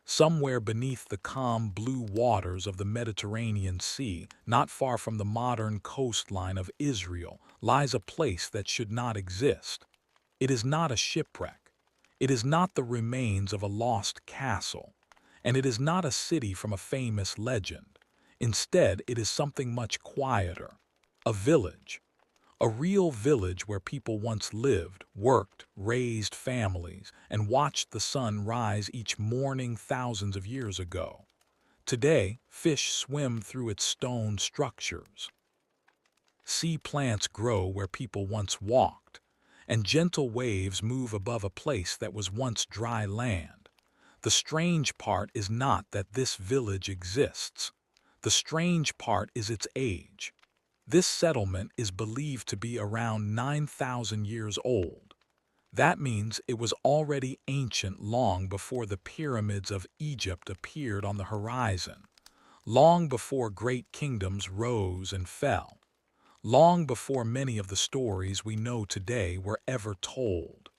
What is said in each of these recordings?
Somewhere beneath the calm blue waters of the Mediterranean Sea, not far from the modern coastline of Israel, lies a place that should not exist. It is not a shipwreck. It is not the remains of a lost castle. And it is not a city from a famous legend. Instead, it is something much quieter. A village. A real village where people once lived, worked, raised families, and watched the sun rise each morning thousands of years ago. Today, fish swim through its stone structures. Sea plants grow where people once walked, and gentle waves move above a place that was once dry land. The strange part is not that this village exists. The strange part is its age. This settlement is believed to be around 9,000 years old. That means it was already ancient long before the pyramids of Egypt appeared on the horizon, long before great kingdoms rose and fell, long before many of the stories we know today were ever told.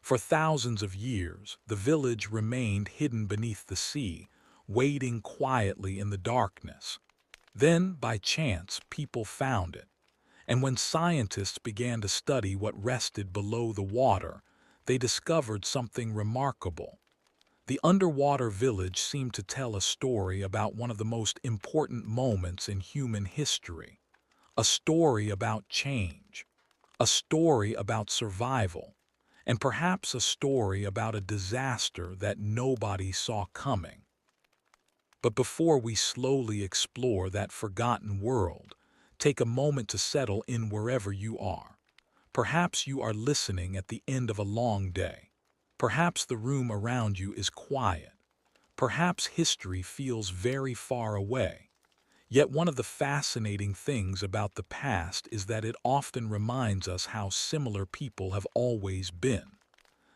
For thousands of years, the village remained hidden beneath the sea, waiting quietly in the darkness. Then, by chance, people found it. And when scientists began to study what rested below the water, they discovered something remarkable. The underwater village seemed to tell a story about one of the most important moments in human history. A story about change. A story about survival. And perhaps a story about a disaster that nobody saw coming. But before we slowly explore that forgotten world, take a moment to settle in wherever you are. Perhaps you are listening at the end of a long day. Perhaps the room around you is quiet. Perhaps history feels very far away. Yet one of the fascinating things about the past is that it often reminds us how similar people have always been.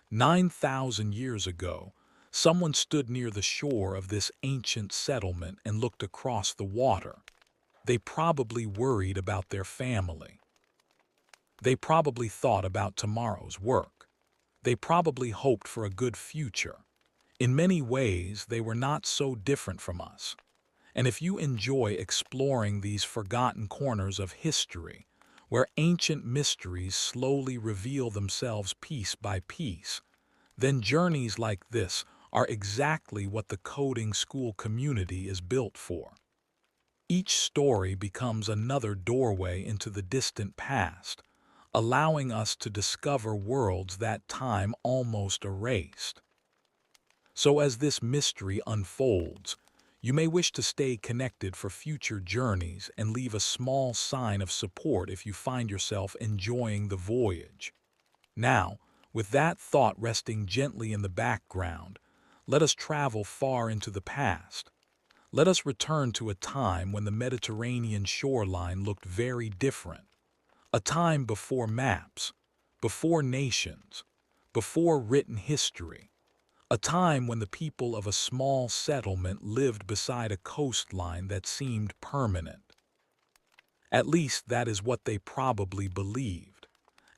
9,000 years ago, someone stood near the shore of this ancient settlement and looked across the water. They probably worried about their family. They probably thought about tomorrow's work. They probably hoped for a good future. In many ways, they were not so different from us. And if you enjoy exploring these forgotten corners of history, where ancient mysteries slowly reveal themselves piece by piece, then journeys like this are exactly what the coding school community is built for. Each story becomes another doorway into the distant past, allowing us to discover worlds that time almost erased. So as this mystery unfolds, you may wish to stay connected for future journeys and leave a small sign of support if you find yourself enjoying the voyage. Now, with that thought resting gently in the background, let us travel far into the past. Let us return to a time when the Mediterranean shoreline looked very different. A time before maps, before nations, before written history. A time when the people of a small settlement lived beside a coastline that seemed permanent. At least that is what they probably believed.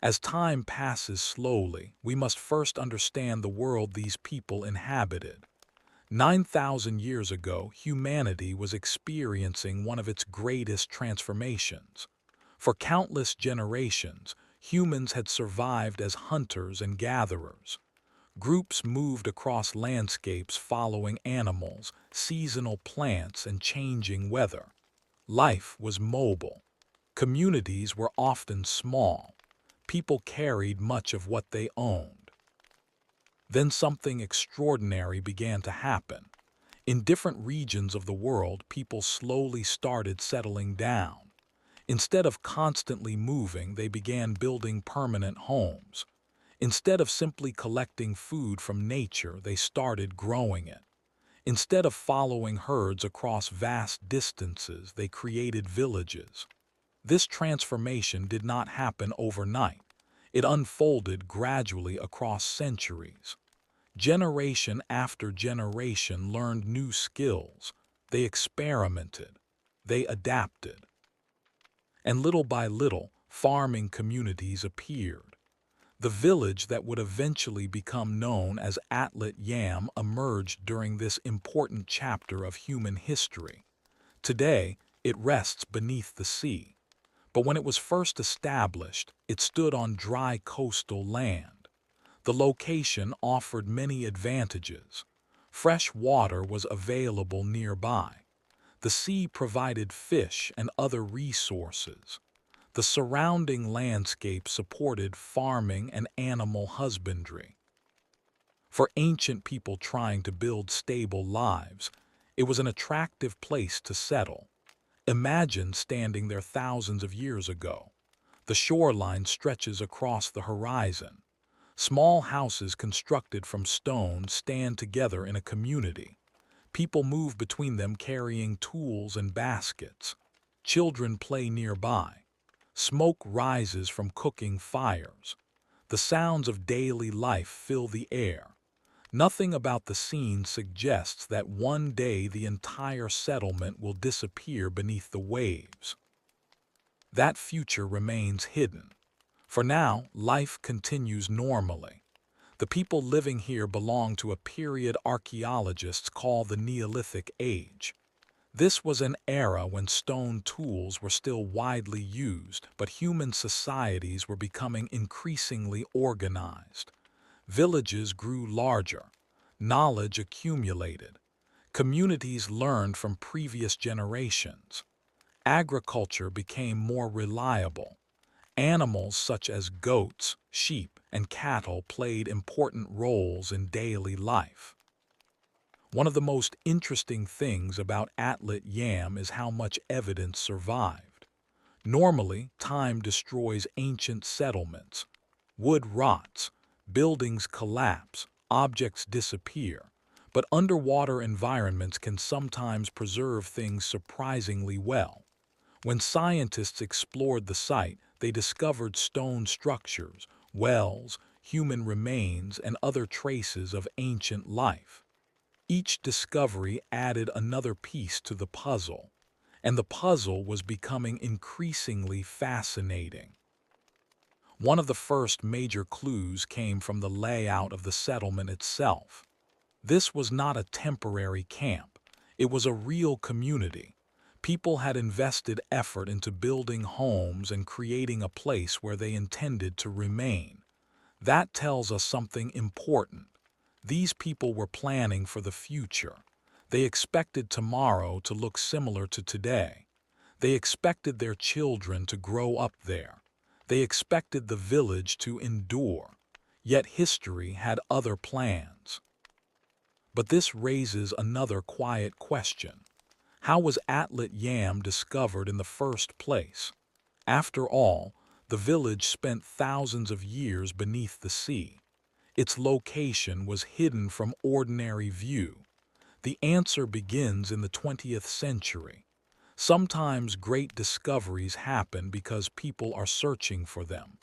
As time passes slowly, we must first understand the world these people inhabited. 9,000 years ago, humanity was experiencing one of its greatest transformations. For countless generations, humans had survived as hunters and gatherers. Groups moved across landscapes following animals, seasonal plants, and changing weather. Life was mobile. Communities were often small. People carried much of what they owned. Then something extraordinary began to happen. In different regions of the world, people slowly started settling down. Instead of constantly moving, they began building permanent homes. Instead of simply collecting food from nature, they started growing it. Instead of following herds across vast distances, they created villages. This transformation did not happen overnight. It unfolded gradually across centuries. Generation after generation learned new skills. They experimented. They adapted. And little by little, farming communities appeared. The village that would eventually become known as Atlit Yam emerged during this important chapter of human history. Today, it rests beneath the sea, but when it was first established, it stood on dry coastal land. The location offered many advantages. Fresh water was available nearby. The sea provided fish and other resources. The surrounding landscape supported farming and animal husbandry. For ancient people trying to build stable lives, it was an attractive place to settle. Imagine standing there thousands of years ago. The shoreline stretches across the horizon. Small houses constructed from stone stand together in a community. People move between them carrying tools and baskets. Children play nearby. Smoke rises from cooking fires. The sounds of daily life fill the air. Nothing about the scene suggests that one day the entire settlement will disappear beneath the waves. That future remains hidden. For now, life continues normally. The people living here belong to a period archaeologists call the Neolithic Age. This was an era when stone tools were still widely used, but human societies were becoming increasingly organized. Villages grew larger. Knowledge accumulated. Communities learned from previous generations. Agriculture became more reliable. Animals such as goats, sheep, and cattle played important roles in daily life. One of the most interesting things about Atlit Yam is how much evidence survived. Normally, time destroys ancient settlements. Wood rots, buildings collapse, objects disappear. But underwater environments can sometimes preserve things surprisingly well. When scientists explored the site, they discovered stone structures, wells, human remains, and other traces of ancient life. Each discovery added another piece to the puzzle, and the puzzle was becoming increasingly fascinating. One of the first major clues came from the layout of the settlement itself. This was not a temporary camp. It was a real community. People had invested effort into building homes and creating a place where they intended to remain. That tells us something important. These people were planning for the future. They expected tomorrow to look similar to today. They expected their children to grow up there. They expected the village to endure. Yet history had other plans. But this raises another quiet question. How was Atlit Yam discovered in the first place? After all, the village spent thousands of years beneath the sea. Its location was hidden from ordinary view. The answer begins in the 20th century. Sometimes great discoveries happen because people are searching for them.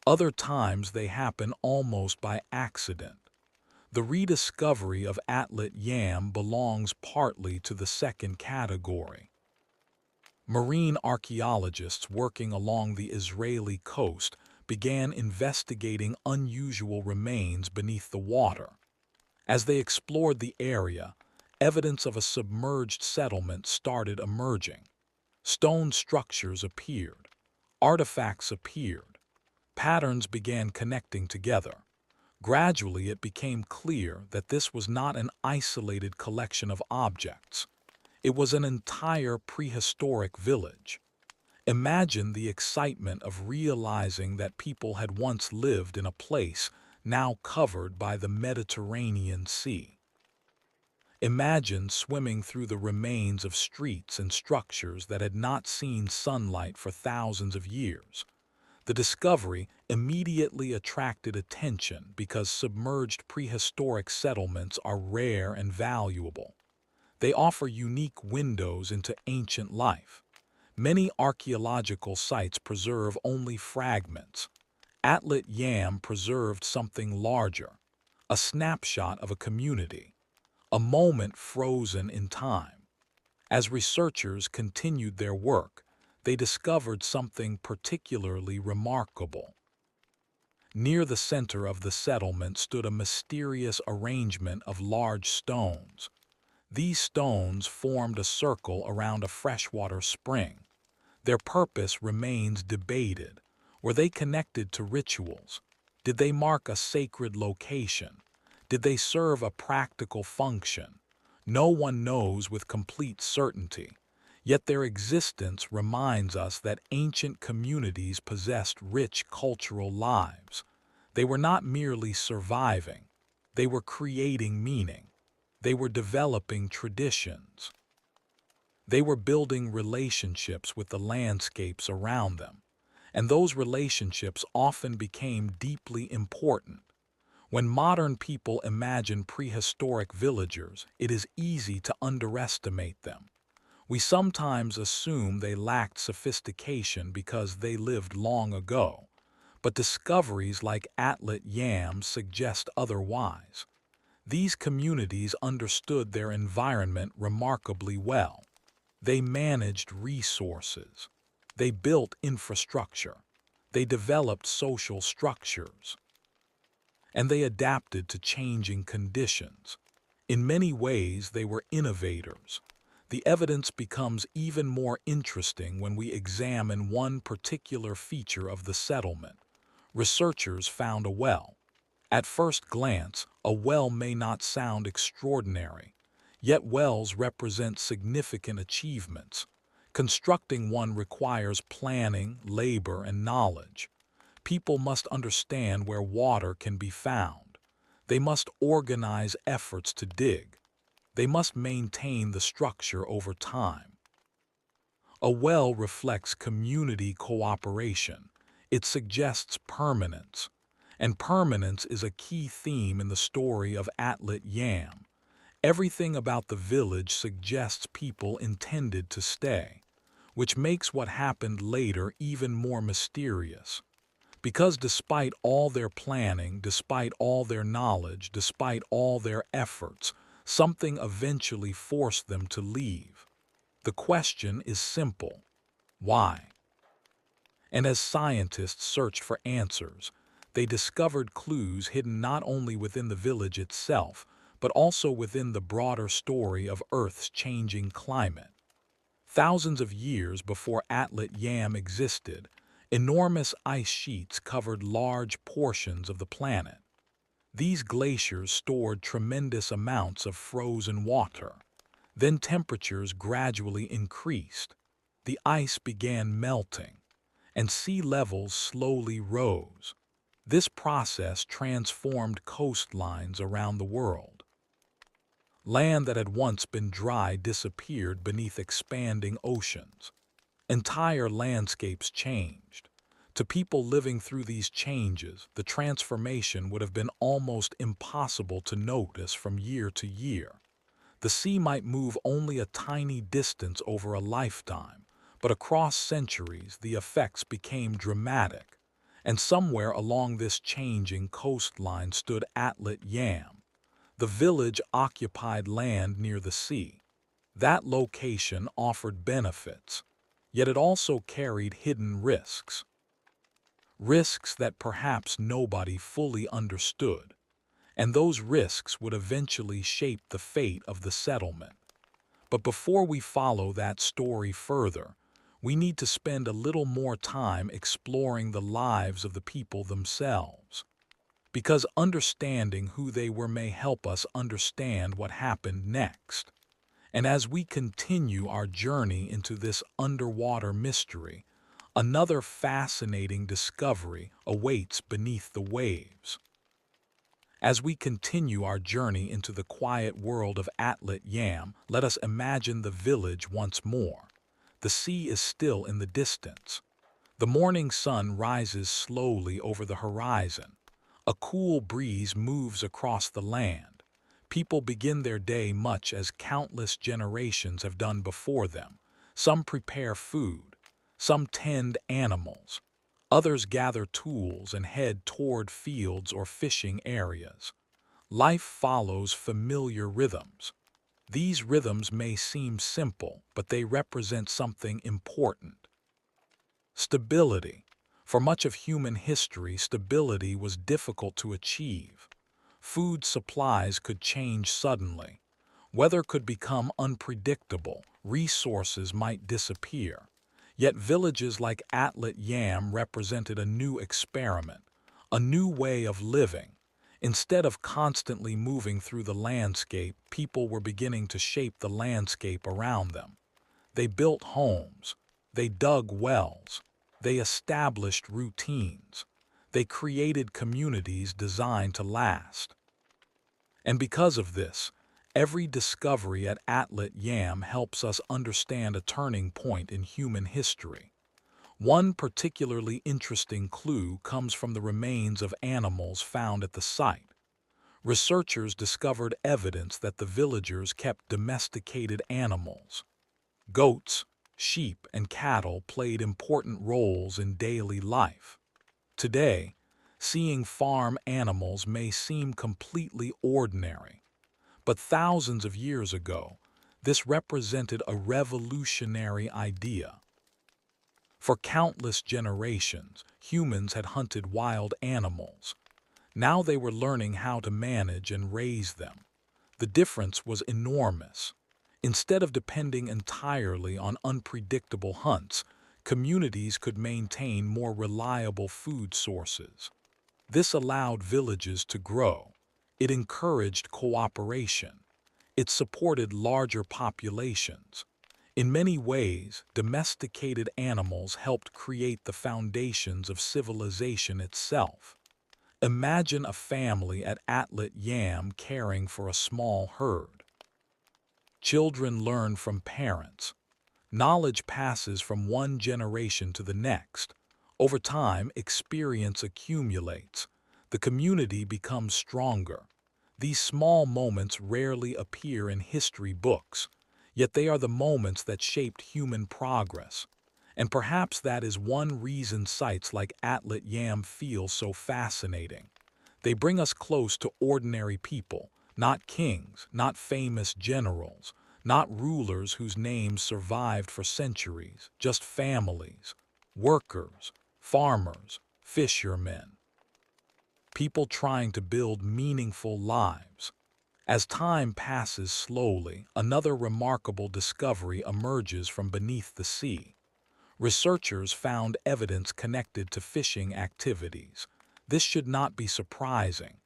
Other times they happen almost by accident. The rediscovery of Atlit Yam belongs partly to the second category. Marine archaeologists working along the Israeli coast began investigating unusual remains beneath the water. As they explored the area, evidence of a submerged settlement started emerging. Stone structures appeared. Artifacts appeared. Patterns began connecting together. Gradually, it became clear that this was not an isolated collection of objects. It was an entire prehistoric village. Imagine the excitement of realizing that people had once lived in a place now covered by the Mediterranean Sea. Imagine swimming through the remains of streets and structures that had not seen sunlight for thousands of years. The discovery immediately attracted attention because submerged prehistoric settlements are rare and valuable. They offer unique windows into ancient life. Many archaeological sites preserve only fragments. Atlit Yam preserved something larger, a snapshot of a community, a moment frozen in time. As researchers continued their work, they discovered something particularly remarkable. Near the center of the settlement stood a mysterious arrangement of large stones. These stones formed a circle around a freshwater spring. Their purpose remains debated. Were they connected to rituals? Did they mark a sacred location? Did they serve a practical function? No one knows with complete certainty. Yet their existence reminds us that ancient communities possessed rich cultural lives. They were not merely surviving, they were creating meaning. They were developing traditions. They were building relationships with the landscapes around them, and those relationships often became deeply important. When modern people imagine prehistoric villagers, it is easy to underestimate them. We sometimes assume they lacked sophistication because they lived long ago, but discoveries like Atlit Yam suggest otherwise. These communities understood their environment remarkably well. They managed resources. They built infrastructure. They developed social structures. And they adapted to changing conditions. In many ways, they were innovators. The evidence becomes even more interesting when we examine one particular feature of the settlement. Researchers found a well. At first glance, a well may not sound extraordinary, yet wells represent significant achievements. Constructing one requires planning, labor, and knowledge. People must understand where water can be found. They must organize efforts to dig. They must maintain the structure over time. A well reflects community cooperation. It suggests permanence. And permanence is a key theme in the story of Atlit Yam. Everything about the village suggests people intended to stay, which makes what happened later even more mysterious. Because despite all their planning, despite all their knowledge, despite all their efforts, something eventually forced them to leave. The question is simple: why? And as scientists searched for answers, they discovered clues hidden not only within the village itself, but also within the broader story of Earth's changing climate. Thousands of years before Atlit Yam existed, enormous ice sheets covered large portions of the planet. These glaciers stored tremendous amounts of frozen water. Then temperatures gradually increased. The ice began melting, and sea levels slowly rose. This process transformed coastlines around the world. Land that had once been dry disappeared beneath expanding oceans. Entire landscapes changed. To people living through these changes, the transformation would have been almost impossible to notice from year to year. The sea might move only a tiny distance over a lifetime, but across centuries the effects became dramatic. And somewhere along this changing coastline stood Atlit Yam. The village occupied land near the sea. That location offered benefits, yet it also carried hidden risks. Risks that perhaps nobody fully understood. And those risks would eventually shape the fate of the settlement. But before we follow that story further, we need to spend a little more time exploring the lives of the people themselves. Because understanding who they were may help us understand what happened next. And as we continue our journey into this underwater mystery, another fascinating discovery awaits beneath the waves. As we continue our journey into the quiet world of Atlit Yam, let us imagine the village once more. The sea is still in the distance. The morning sun rises slowly over the horizon. A cool breeze moves across the land. People begin their day much as countless generations have done before them. Some prepare food. Some tend animals. Others gather tools and head toward fields or fishing areas. Life follows familiar rhythms. These rhythms may seem simple, but they represent something important. Stability. For much of human history, stability was difficult to achieve. Food supplies could change suddenly. Weather could become unpredictable. Resources might disappear. Yet villages like Atlit Yam represented a new experiment, a new way of living. Instead of constantly moving through the landscape, people were beginning to shape the landscape around them. They built homes. They dug wells. They established routines. They created communities designed to last. And because of this, every discovery at Atlit Yam helps us understand a turning point in human history. One particularly interesting clue comes from the remains of animals found at the site. Researchers discovered evidence that the villagers kept domesticated animals. Goats, sheep, and cattle played important roles in daily life. Today, seeing farm animals may seem completely ordinary, but thousands of years ago, this represented a revolutionary idea. For countless generations, humans had hunted wild animals. Now they were learning how to manage and raise them. The difference was enormous. Instead of depending entirely on unpredictable hunts, communities could maintain more reliable food sources. This allowed villages to grow. It encouraged cooperation. It supported larger populations. In many ways, domesticated animals helped create the foundations of civilization itself. Imagine a family at Atlit Yam caring for a small herd. Children learn from parents. Knowledge passes from one generation to the next. Over time, experience accumulates. The community becomes stronger. These small moments rarely appear in history books, yet they are the moments that shaped human progress. And perhaps that is one reason sites like Atlit Yam feel so fascinating. They bring us close to ordinary people, not kings, not famous generals, not rulers whose names survived for centuries, just families, workers, farmers, fishermen, people trying to build meaningful lives. As time passes slowly, another remarkable discovery emerges from beneath the sea. Researchers found evidence connected to fishing activities. This should not be surprising.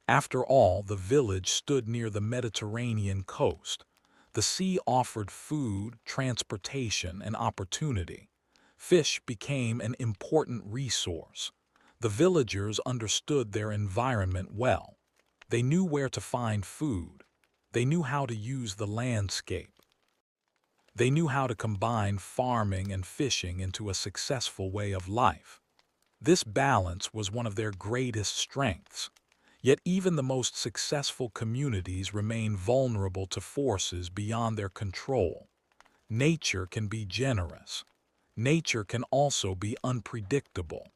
After all, the village stood near the Mediterranean coast. The sea offered food, transportation, and opportunity. Fish became an important resource. The villagers understood their environment well. They knew where to find food. They knew how to use the landscape. They knew how to combine farming and fishing into a successful way of life. This balance was one of their greatest strengths. Yet even the most successful communities remain vulnerable to forces beyond their control. Nature can be generous. Nature can also be unpredictable.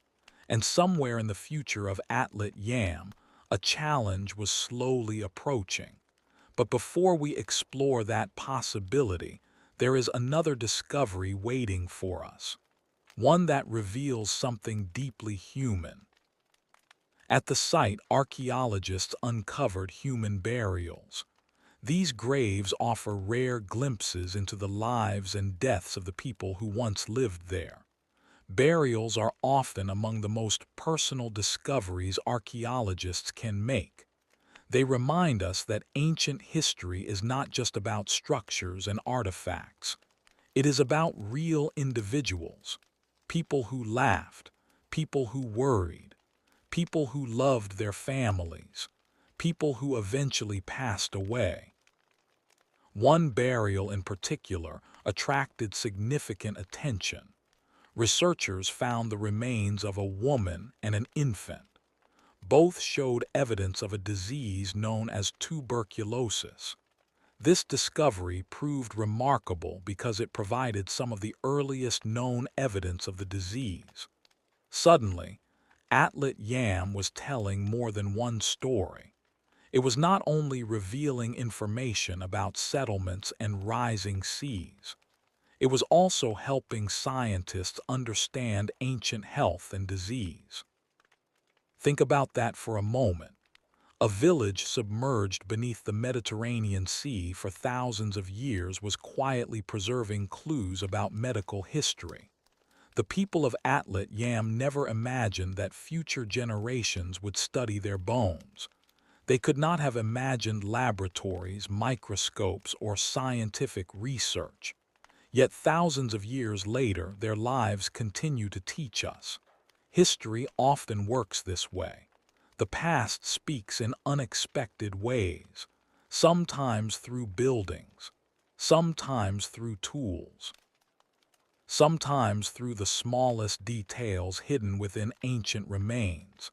And somewhere in the future of Atlit Yam, a challenge was slowly approaching. But before we explore that possibility, there is another discovery waiting for us, one that reveals something deeply human. At the site, archaeologists uncovered human burials. These graves offer rare glimpses into the lives and deaths of the people who once lived there. Burials are often among the most personal discoveries archaeologists can make. They remind us that ancient history is not just about structures and artifacts. It is about real individuals, people who laughed, people who worried, people who loved their families, people who eventually passed away. One burial in particular attracted significant attention. Researchers found the remains of a woman and an infant. Both showed evidence of a disease known as tuberculosis. This discovery proved remarkable because it provided some of the earliest known evidence of the disease. Suddenly, Atlit Yam was telling more than one story. It was not only revealing information about settlements and rising seas. It was also helping scientists understand ancient health and disease. Think about that for a moment. A village submerged beneath the Mediterranean Sea for thousands of years was quietly preserving clues about medical history. The people of Atlit Yam never imagined that future generations would study their bones. They could not have imagined laboratories, microscopes, or scientific research. Yet thousands of years later, their lives continue to teach us. History often works this way. The past speaks in unexpected ways, sometimes through buildings, sometimes through tools, sometimes through the smallest details hidden within ancient remains.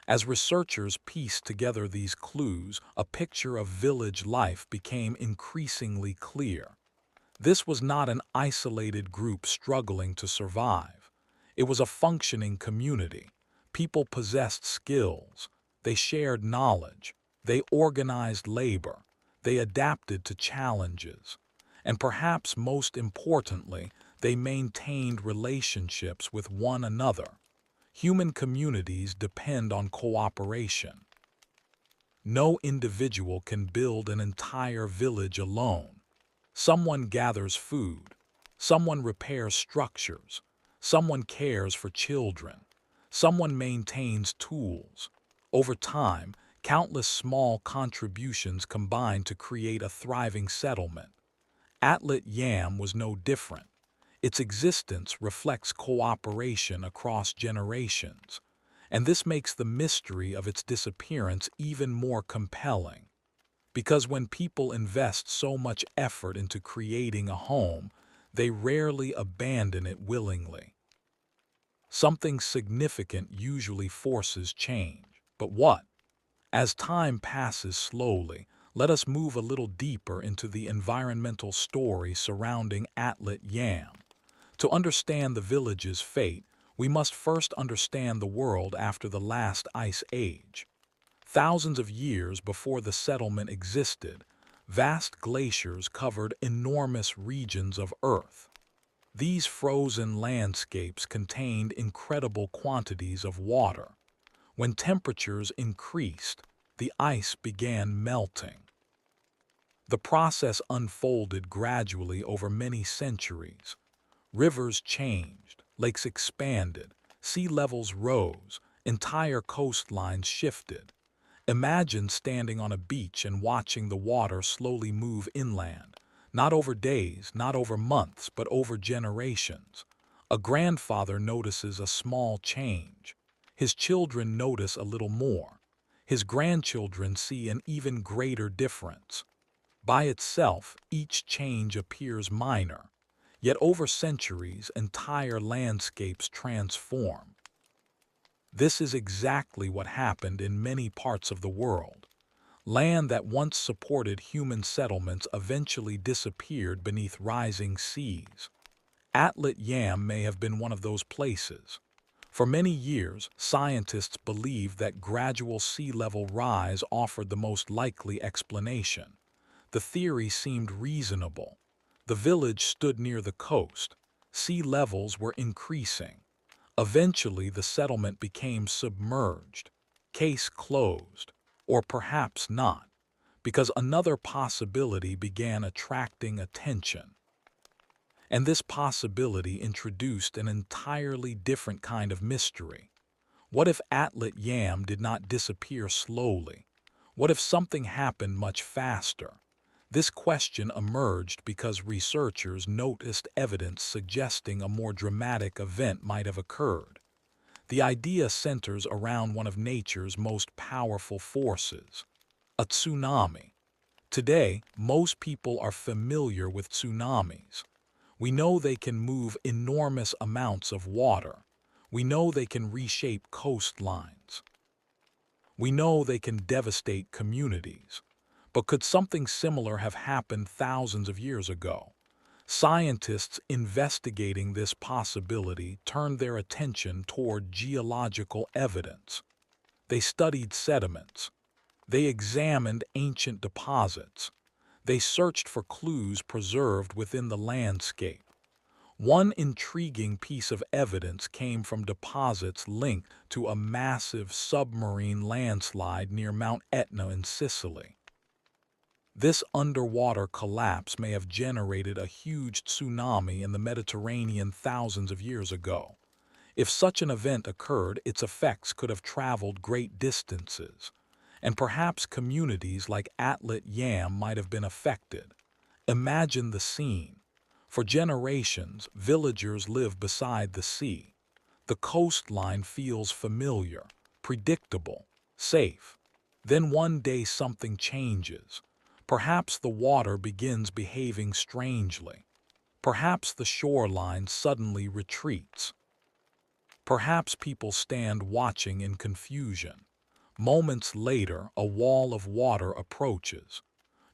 As researchers pieced together these clues, a picture of village life became increasingly clear. This was not an isolated group struggling to survive. It was a functioning community. People possessed skills. They shared knowledge. They organized labor. They adapted to challenges. And perhaps most importantly, they maintained relationships with one another. Human communities depend on cooperation. No individual can build an entire village alone. Someone gathers food, someone repairs structures, someone cares for children, someone maintains tools. Over time, countless small contributions combine to create a thriving settlement. Atlit Yam was no different. Its existence reflects cooperation across generations, and this makes the mystery of its disappearance even more compelling. Because when people invest so much effort into creating a home, they rarely abandon it willingly. Something significant usually forces change. But what? As time passes slowly, let us move a little deeper into the environmental story surrounding Atlit Yam. To understand the village's fate, we must first understand the world after the last ice age. Thousands of years before the settlement existed, vast glaciers covered enormous regions of Earth. These frozen landscapes contained incredible quantities of water. When temperatures increased, the ice began melting. The process unfolded gradually over many centuries. Rivers changed, lakes expanded, sea levels rose, entire coastlines shifted. Imagine standing on a beach and watching the water slowly move inland, not over days, not over months, but over generations. A grandfather notices a small change. His children notice a little more. His grandchildren see an even greater difference. By itself, each change appears minor, yet over centuries, entire landscapes transform. This is exactly what happened in many parts of the world. Land that once supported human settlements eventually disappeared beneath rising seas. Atlit Yam may have been one of those places. For many years, scientists believed that gradual sea level rise offered the most likely explanation. The theory seemed reasonable. The village stood near the coast. Sea levels were increasing. Eventually, the settlement became submerged. Case closed. Or perhaps not, because another possibility began attracting attention. And this possibility introduced an entirely different kind of mystery. What if Atlit Yam did not disappear slowly? What if something happened much faster? This question emerged because researchers noticed evidence suggesting a more dramatic event might have occurred. The idea centers around one of nature's most powerful forces, a tsunami. Today, most people are familiar with tsunamis. We know they can move enormous amounts of water. We know they can reshape coastlines. We know they can devastate communities. But could something similar have happened thousands of years ago? Scientists investigating this possibility turned their attention toward geological evidence. They studied sediments. They examined ancient deposits. They searched for clues preserved within the landscape. One intriguing piece of evidence came from deposits linked to a massive submarine landslide near Mount Etna in Sicily. This underwater collapse may have generated a huge tsunami in the Mediterranean thousands of years ago. If such an event occurred, its effects could have traveled great distances, and perhaps communities like Atlit Yam might have been affected. Imagine the scene. For generations, villagers live beside the sea. The coastline feels familiar, predictable, safe. Then one day something changes. Perhaps the water begins behaving strangely. Perhaps the shoreline suddenly retreats. Perhaps people stand watching in confusion. Moments later, a wall of water approaches.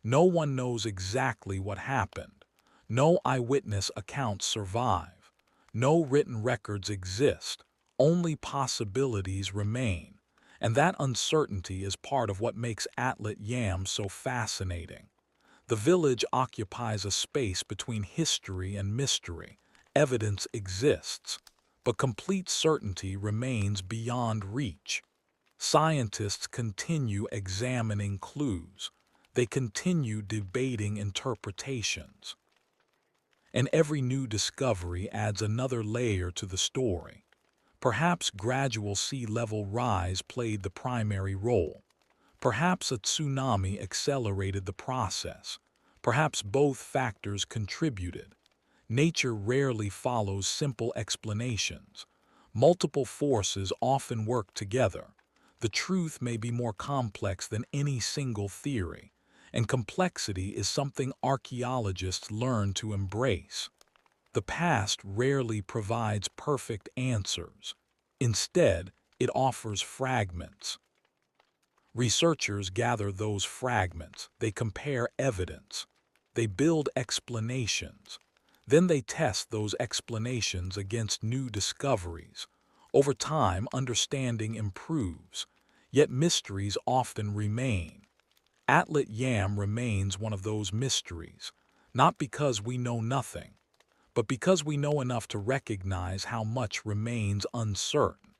No one knows exactly what happened. No eyewitness accounts survive. No written records exist. Only possibilities remain. And that uncertainty is part of what makes Atlit Yam so fascinating. The village occupies a space between history and mystery. Evidence exists, but complete certainty remains beyond reach. Scientists continue examining clues. They continue debating interpretations. And every new discovery adds another layer to the story. Perhaps gradual sea level rise played the primary role. Perhaps a tsunami accelerated the process. Perhaps both factors contributed. Nature rarely follows simple explanations. Multiple forces often work together. The truth may be more complex than any single theory, and complexity is something archaeologists learn to embrace. The past rarely provides perfect answers. Instead, it offers fragments. Researchers gather those fragments, they compare evidence, they build explanations. Then they test those explanations against new discoveries. Over time, understanding improves, yet mysteries often remain. Atlit Yam remains one of those mysteries, not because we know nothing, but because we know enough to recognize how much remains uncertain.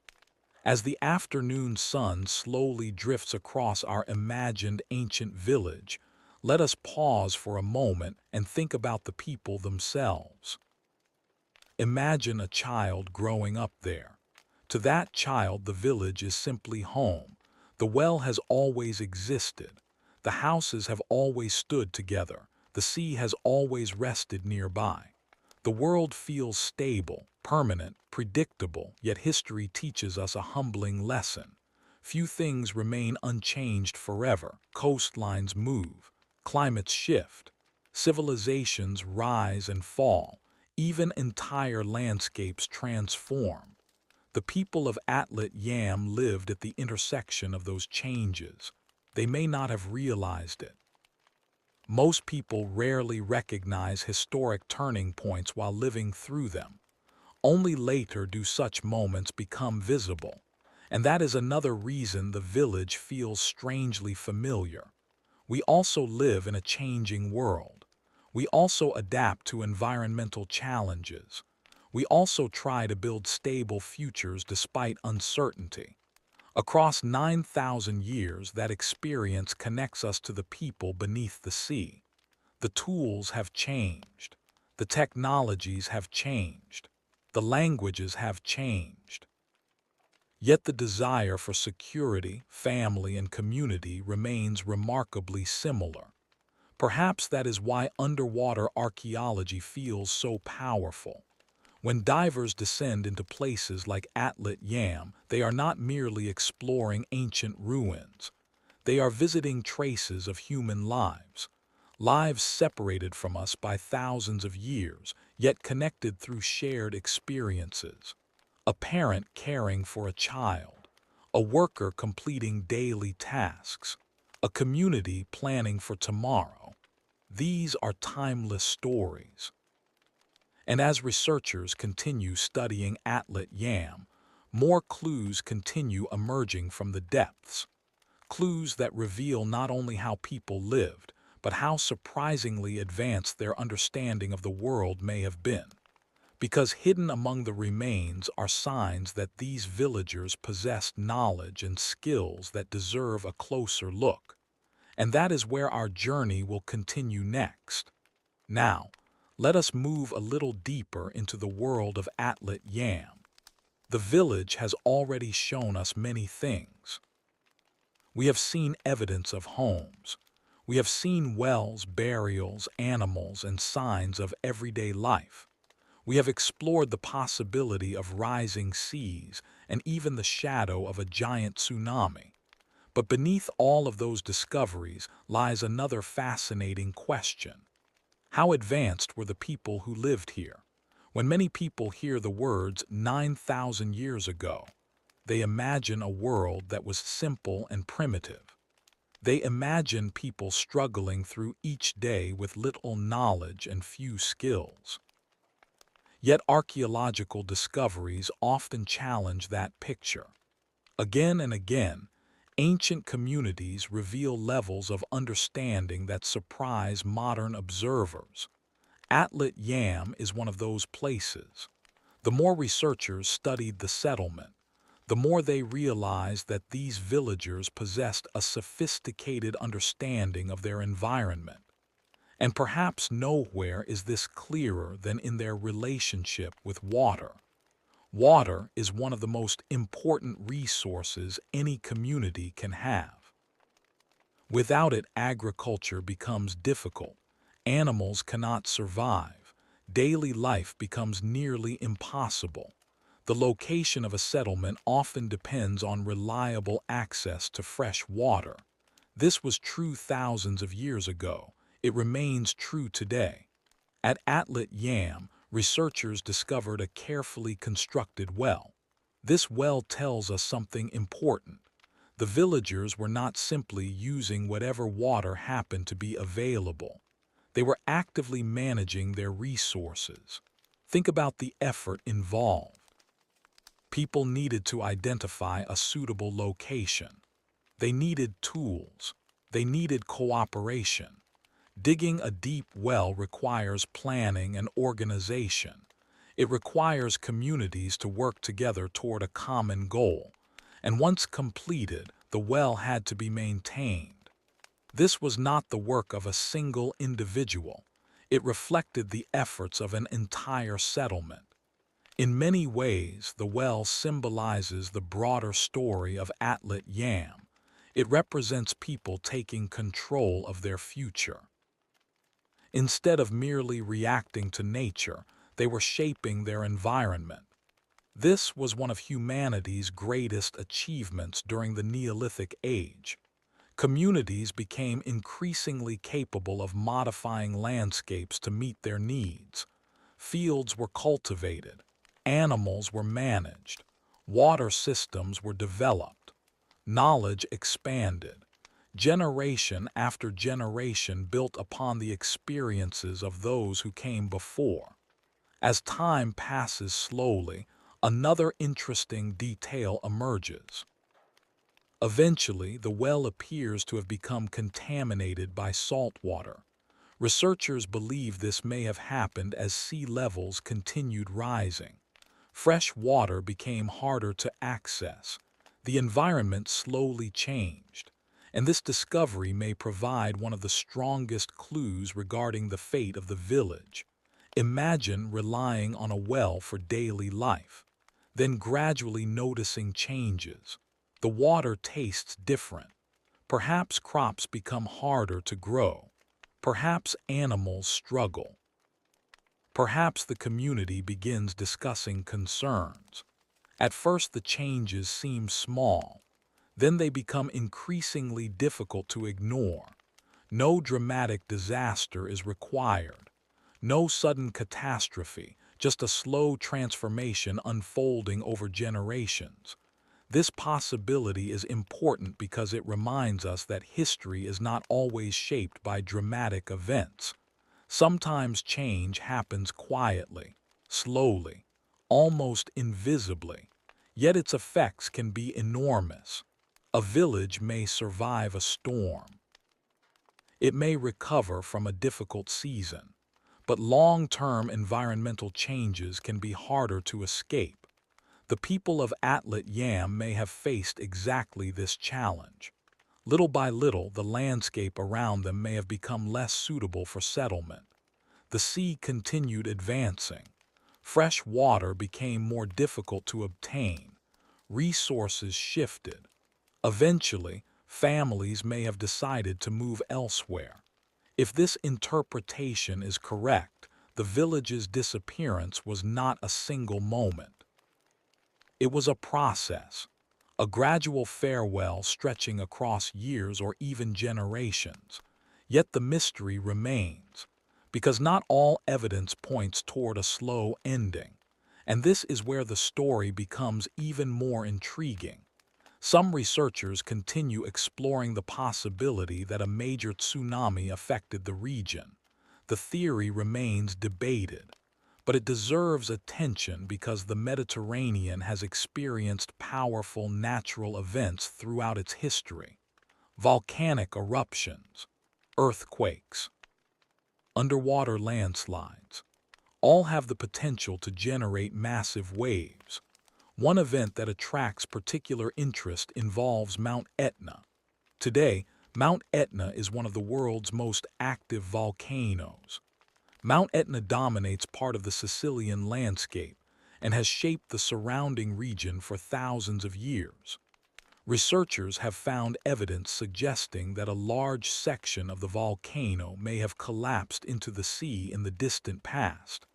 As the afternoon sun slowly drifts across our imagined ancient village, let us pause for a moment and think about the people themselves. Imagine a child growing up there. To that child, the village is simply home. The well has always existed. The houses have always stood together. The sea has always rested nearby. The world feels stable, permanent, predictable, yet history teaches us a humbling lesson. Few things remain unchanged forever. Coastlines move, climates shift, civilizations rise and fall, even entire landscapes transform. The people of Atlit Yam lived at the intersection of those changes. They may not have realized it. Most people rarely recognize historic turning points while living through them. Only later do such moments become visible. And that is another reason the village feels strangely familiar. We also live in a changing world. We also adapt to environmental challenges. We also try to build stable futures despite uncertainty. Across 9,000 years, that experience connects us to the people beneath the sea. The tools have changed. The technologies have changed. The languages have changed. Yet the desire for security, family, and community remains remarkably similar. Perhaps that is why underwater archaeology feels so powerful. When divers descend into places like Atlit Yam, they are not merely exploring ancient ruins. They are visiting traces of human lives. Lives separated from us by thousands of years, yet connected through shared experiences. A parent caring for a child, a worker completing daily tasks, a community planning for tomorrow. These are timeless stories. And as researchers continue studying Atlit Yam, more clues continue emerging from the depths. Clues that reveal not only how people lived, but how surprisingly advanced their understanding of the world may have been. because hidden among the remains are signs that these villagers possessed knowledge and skills that deserve a closer look. And that is where our journey will continue next. Now, let us move a little deeper into the world of Atlit Yam. The village has already shown us many things. We have seen evidence of homes. We have seen wells, burials, animals, and signs of everyday life. We have explored the possibility of rising seas and even the shadow of a giant tsunami. But beneath all of those discoveries lies another fascinating question. How advanced were the people who lived here? When many people hear the words 9,000 years ago, they imagine a world that was simple and primitive. They imagine people struggling through each day with little knowledge and few skills. Yet archaeological discoveries often challenge that picture. Again and again, ancient communities reveal levels of understanding that surprise modern observers. Atlit Yam is one of those places. The more researchers studied the settlement, the more they realized that these villagers possessed a sophisticated understanding of their environment. And perhaps nowhere is this clearer than in their relationship with water. Water is one of the most important resources any community can have. Without it, agriculture becomes difficult, animals cannot survive, daily life becomes nearly impossible. The location of a settlement often depends on reliable access to fresh water. This was true thousands of years ago. It remains true today. At Atlit Yam, researchers discovered a carefully constructed well. This well tells us something important. The villagers were not simply using whatever water happened to be available. They were actively managing their resources. Think about the effort involved. People needed to identify a suitable location. They needed tools. They needed cooperation. Digging a deep well requires planning and organization. It requires communities to work together toward a common goal. And once completed, the well had to be maintained. This was not the work of a single individual. It reflected the efforts of an entire settlement. In many ways, the well symbolizes the broader story of Atlit Yam. It represents people taking control of their future. Instead of merely reacting to nature, they were shaping their environment. This was one of humanity's greatest achievements during the Neolithic age. Communities became increasingly capable of modifying landscapes to meet their needs. Fields were cultivated, animals were managed, water systems were developed, knowledge expanded. Generation after generation built upon the experiences of those who came before. As time passes slowly, another interesting detail emerges. Eventually, the well appears to have become contaminated by salt water. Researchers believe this may have happened as sea levels continued rising. Fresh water became harder to access. The environment slowly changed. And this discovery may provide one of the strongest clues regarding the fate of the village. Imagine relying on a well for daily life, then gradually noticing changes. The water tastes different. Perhaps crops become harder to grow. Perhaps animals struggle. Perhaps the community begins discussing concerns. At first the changes seem small. Then they become increasingly difficult to ignore. No dramatic disaster is required. No sudden catastrophe, just a slow transformation unfolding over generations. This possibility is important because it reminds us that history is not always shaped by dramatic events. Sometimes change happens quietly, slowly, almost invisibly, yet its effects can be enormous. A village may survive a storm. It may recover from a difficult season, But long-term environmental changes can be harder to escape. The people of Atlit Yam may have faced exactly this challenge. Little by little, the landscape around them may have become less suitable for settlement. The sea continued advancing. Fresh water became more difficult to obtain. Resources shifted. Eventually, families may have decided to move elsewhere. If this interpretation is correct, the village's disappearance was not a single moment. It was a process, a gradual farewell stretching across years or even generations. Yet the mystery remains, because not all evidence points toward a slow ending. And this is where the story becomes even more intriguing. Some researchers continue exploring the possibility that a major tsunami affected the region. The theory remains debated, but it deserves attention because the Mediterranean has experienced powerful natural events throughout its history. Volcanic eruptions, earthquakes, underwater landslides, all have the potential to generate massive waves. One event that attracts particular interest involves Mount Etna. Today, Mount Etna is one of the world's most active volcanoes. Mount Etna dominates part of the Sicilian landscape and has shaped the surrounding region for thousands of years. Researchers have found evidence suggesting that a large section of the volcano may have collapsed into the sea in the distant past.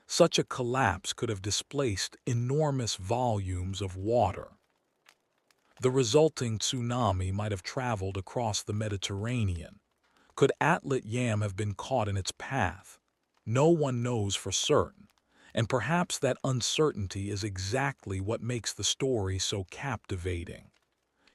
Such a collapse could have displaced enormous volumes of water. The resulting tsunami might have traveled across the Mediterranean. Could Atlit Yam have been caught in its path? No one knows for certain, and perhaps that uncertainty is exactly what makes the story so captivating.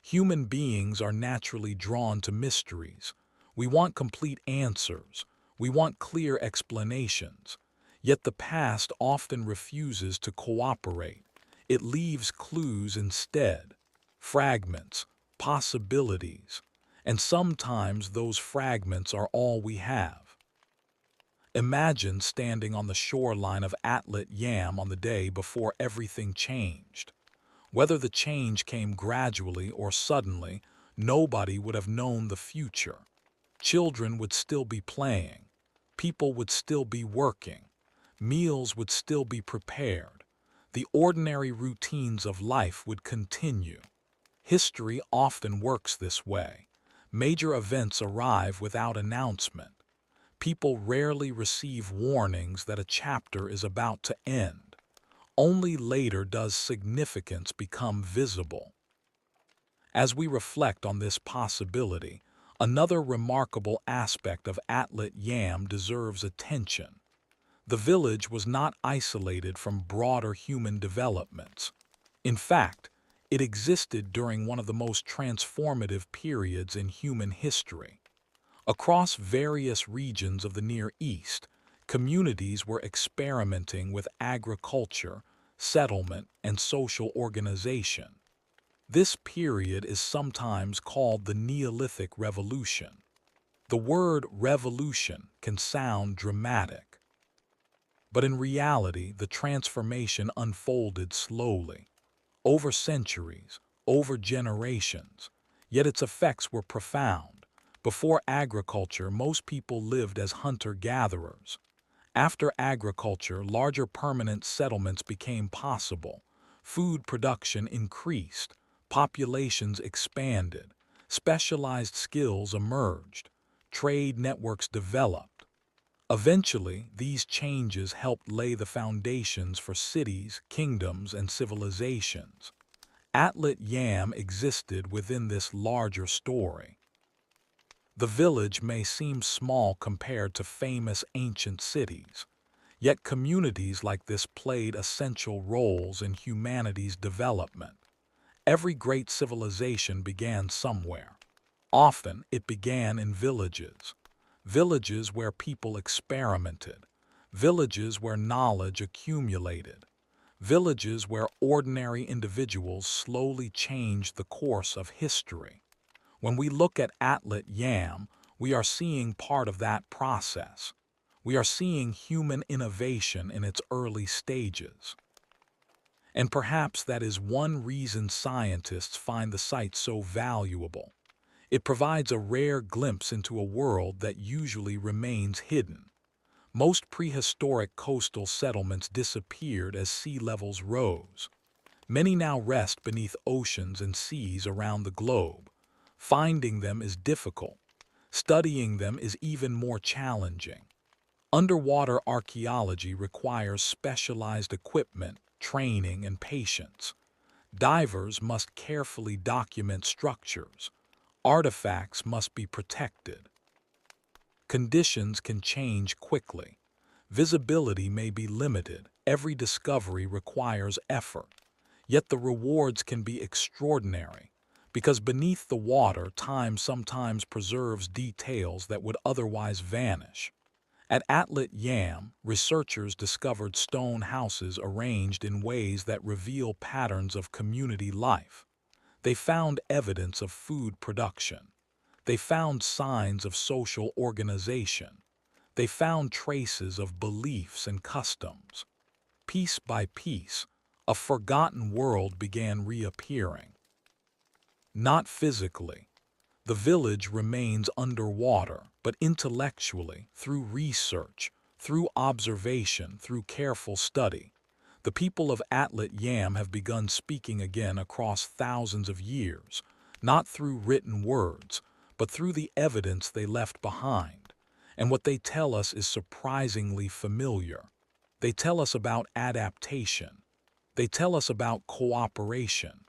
Human beings are naturally drawn to mysteries. We want complete answers. We want clear explanations. Yet the past often refuses to cooperate. It leaves clues instead, fragments, possibilities, and sometimes those fragments are all we have. Imagine standing on the shoreline of Atlit Yam on the day before everything changed. Whether the change came gradually or suddenly, nobody would have known the future. Children would still be playing. People would still be working. Meals would still be prepared. The ordinary routines of life would continue. History often works this way. Major events arrive without announcement. People rarely receive warnings that a chapter is about to end. Only later does significance become visible. As we reflect on this possibility, another remarkable aspect of Atlit Yam deserves attention. The village was not isolated from broader human developments. In fact, it existed during one of the most transformative periods in human history. Across various regions of the Near East, communities were experimenting with agriculture, settlement, and social organization. This period is sometimes called the Neolithic Revolution. The word revolution can sound dramatic, but in reality, the transformation unfolded slowly, over centuries, over generations, yet its effects were profound. Before agriculture, most people lived as hunter-gatherers. After agriculture, larger permanent settlements became possible. Food production increased, populations expanded, specialized skills emerged, trade networks developed. Eventually, these changes helped lay the foundations for cities, kingdoms, and civilizations. Atlit Yam existed within this larger story. The village may seem small compared to famous ancient cities, yet communities like this played essential roles in humanity's development. Every great civilization began somewhere. Often it began in villages. Villages where people experimented. Villages where knowledge accumulated. Villages where ordinary individuals slowly changed the course of history. When we look at Atlit Yam, we are seeing part of that process. We are seeing human innovation in its early stages. And perhaps that is one reason scientists find the site so valuable. It provides a rare glimpse into a world that usually remains hidden. Most prehistoric coastal settlements disappeared as sea levels rose. Many now rest beneath oceans and seas around the globe. Finding them is difficult. Studying them is even more challenging. Underwater archaeology requires specialized equipment, training, and patience. Divers must carefully document structures. Artifacts must be protected. Conditions can change quickly. Visibility may be limited. Every discovery requires effort. Yet the rewards can be extraordinary, because beneath the water, time sometimes preserves details that would otherwise vanish. At Atlit Yam, researchers discovered stone houses arranged in ways that reveal patterns of community life. They found evidence of food production. They found signs of social organization. They found traces of beliefs and customs. Piece by piece, a forgotten world began reappearing. Not physically. The village remains underwater, but intellectually, through research, through observation, through careful study, the people of Atlit Yam have begun speaking again across thousands of years, not through written words, but through the evidence they left behind. And what they tell us is surprisingly familiar. They tell us about adaptation. They tell us about cooperation.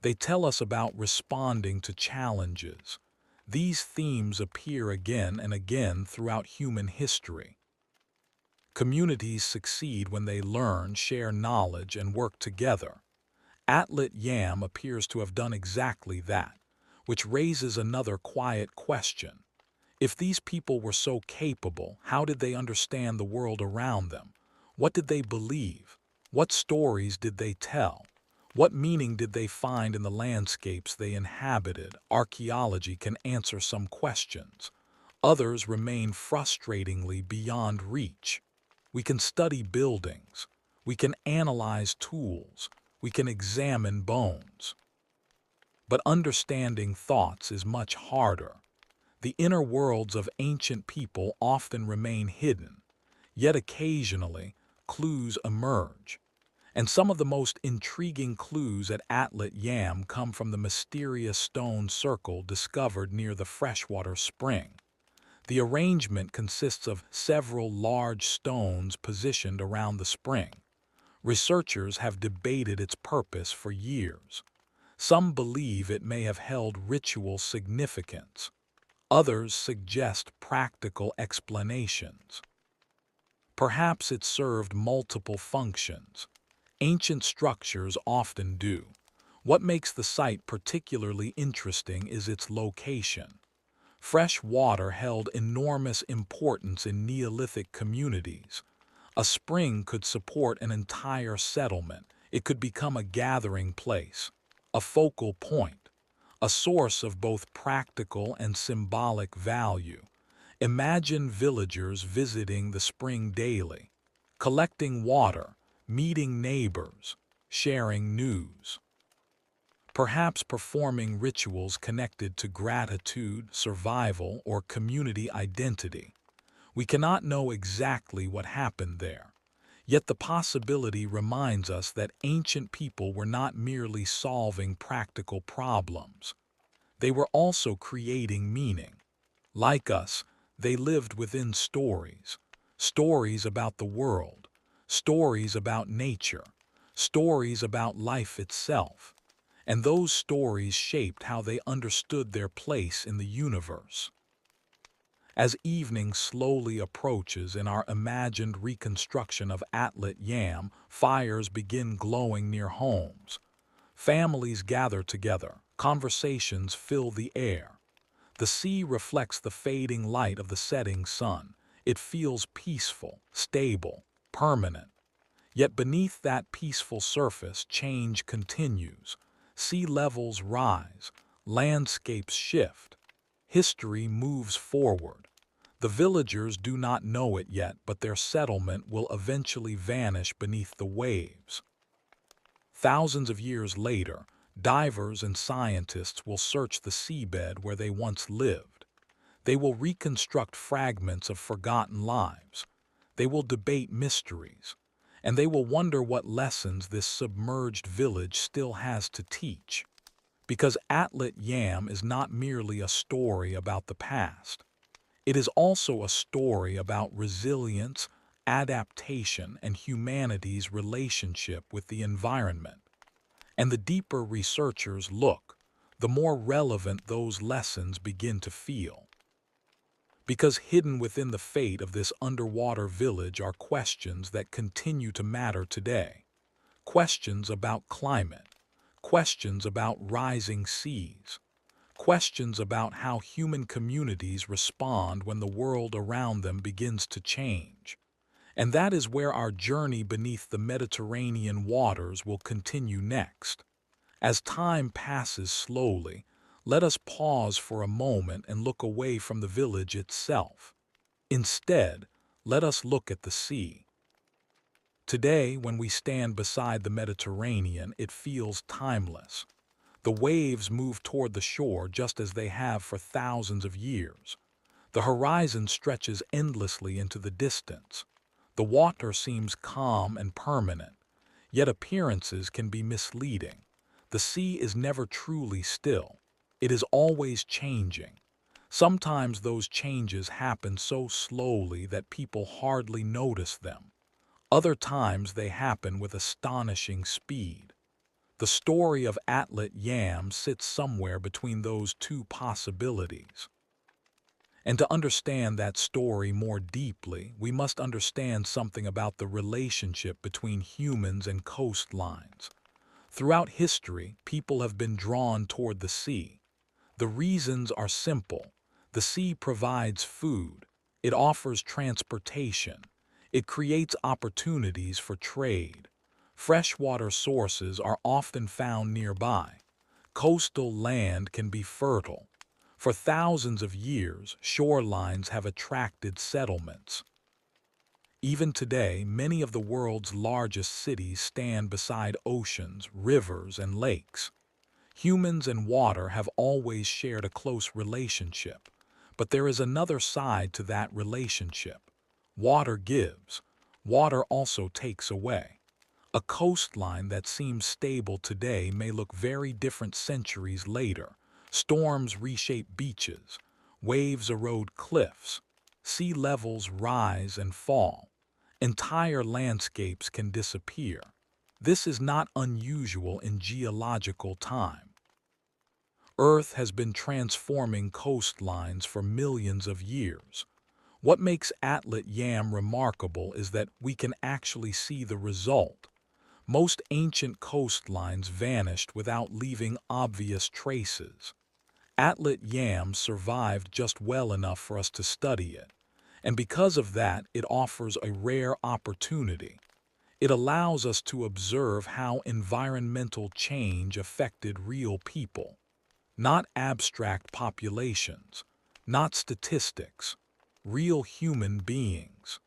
They tell us about responding to challenges. These themes appear again and again throughout human history. Communities succeed when they learn, share knowledge, and work together. Atlit Yam appears to have done exactly that, which raises another quiet question. If these people were so capable, how did they understand the world around them? What did they believe? What stories did they tell? What meaning did they find in the landscapes they inhabited? Archaeology can answer some questions. Others remain frustratingly beyond reach. We can study buildings. We can analyze tools. We can examine bones. But understanding thoughts is much harder. The inner worlds of ancient people often remain hidden, yet occasionally clues emerge. And some of the most intriguing clues at Atlit Yam come from the mysterious stone circle discovered near the freshwater spring. The arrangement consists of several large stones positioned around the spring. Researchers have debated its purpose for years. Some believe it may have held ritual significance. Others suggest practical explanations. Perhaps it served multiple functions. Ancient structures often do. What makes the site particularly interesting is its location. Fresh water held enormous importance in Neolithic communities. A spring could support an entire settlement. It could become a gathering place, a focal point, a source of both practical and symbolic value. Imagine villagers visiting the spring daily, collecting water, meeting neighbors, sharing news. Perhaps performing rituals connected to gratitude, survival, or community identity. We cannot know exactly what happened there, yet the possibility reminds us that ancient people were not merely solving practical problems. They were also creating meaning. Like us, they lived within stories. Stories about the world, stories about nature, stories about life itself. And those stories shaped how they understood their place in the universe. As evening slowly approaches in our imagined reconstruction of Atlit Yam, fires begin glowing near homes. Families gather together, conversations fill the air. The sea reflects the fading light of the setting sun. It feels peaceful, stable, permanent. Yet beneath that peaceful surface, change continues. Sea levels rise, landscapes shift, history moves forward. The villagers do not know it yet, but their settlement will eventually vanish beneath the waves. Thousands of years later, divers and scientists will search the seabed where they once lived. They will reconstruct fragments of forgotten lives. They will debate mysteries. And they will wonder what lessons this submerged village still has to teach. Because Atlit Yam is not merely a story about the past. It is also a story about resilience, adaptation, and humanity's relationship with the environment. And the deeper researchers look, the more relevant those lessons begin to feel. Because hidden within the fate of this underwater village are questions that continue to matter today. Questions about climate, questions about rising seas, questions about how human communities respond when the world around them begins to change. And that is where our journey beneath the Mediterranean waters will continue next. As time passes slowly, let us pause for a moment and look away from the village itself. Instead, let us look at the sea. Today, when we stand beside the Mediterranean, it feels timeless. The waves move toward the shore just as they have for thousands of years. The horizon stretches endlessly into the distance. The water seems calm and permanent, yet appearances can be misleading. The sea is never truly still. It is always changing. Sometimes those changes happen so slowly that people hardly notice them. Other times they happen with astonishing speed. The story of Atlit Yam sits somewhere between those two possibilities. And to understand that story more deeply, we must understand something about the relationship between humans and coastlines. Throughout history, people have been drawn toward the sea. The reasons are simple. The sea provides food. It offers transportation. It creates opportunities for trade. Freshwater sources are often found nearby. Coastal land can be fertile. For thousands of years, shorelines have attracted settlements. Even today, many of the world's largest cities stand beside oceans, rivers, and lakes. Humans and water have always shared a close relationship, but there is another side to that relationship. Water gives. Water also takes away. A coastline that seems stable today may look very different centuries later. Storms reshape beaches. Waves erode cliffs. Sea levels rise and fall. Entire landscapes can disappear. This is not unusual in geological time. Earth has been transforming coastlines for millions of years. What makes Atlit Yam remarkable is that we can actually see the result. Most ancient coastlines vanished without leaving obvious traces. Atlit Yam survived just well enough for us to study it, and because of that, it offers a rare opportunity. It allows us to observe how environmental change affected real people. Not abstract populations, not statistics, real human beings.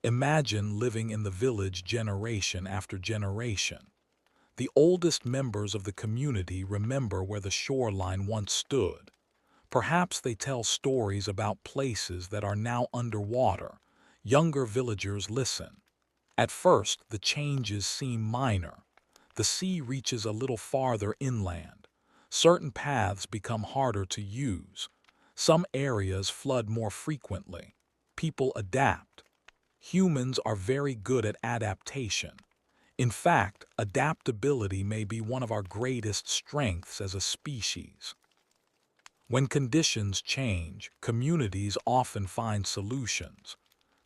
Imagine living in the village generation after generation. The oldest members of the community remember where the shoreline once stood. Perhaps they tell stories about places that are now underwater. Younger villagers listen. At first, the changes seem minor. The sea reaches a little farther inland. Certain paths become harder to use. Some areas flood more frequently. People adapt. Humans are very good at adaptation. In fact, adaptability may be one of our greatest strengths as a species. When conditions change, communities often find solutions.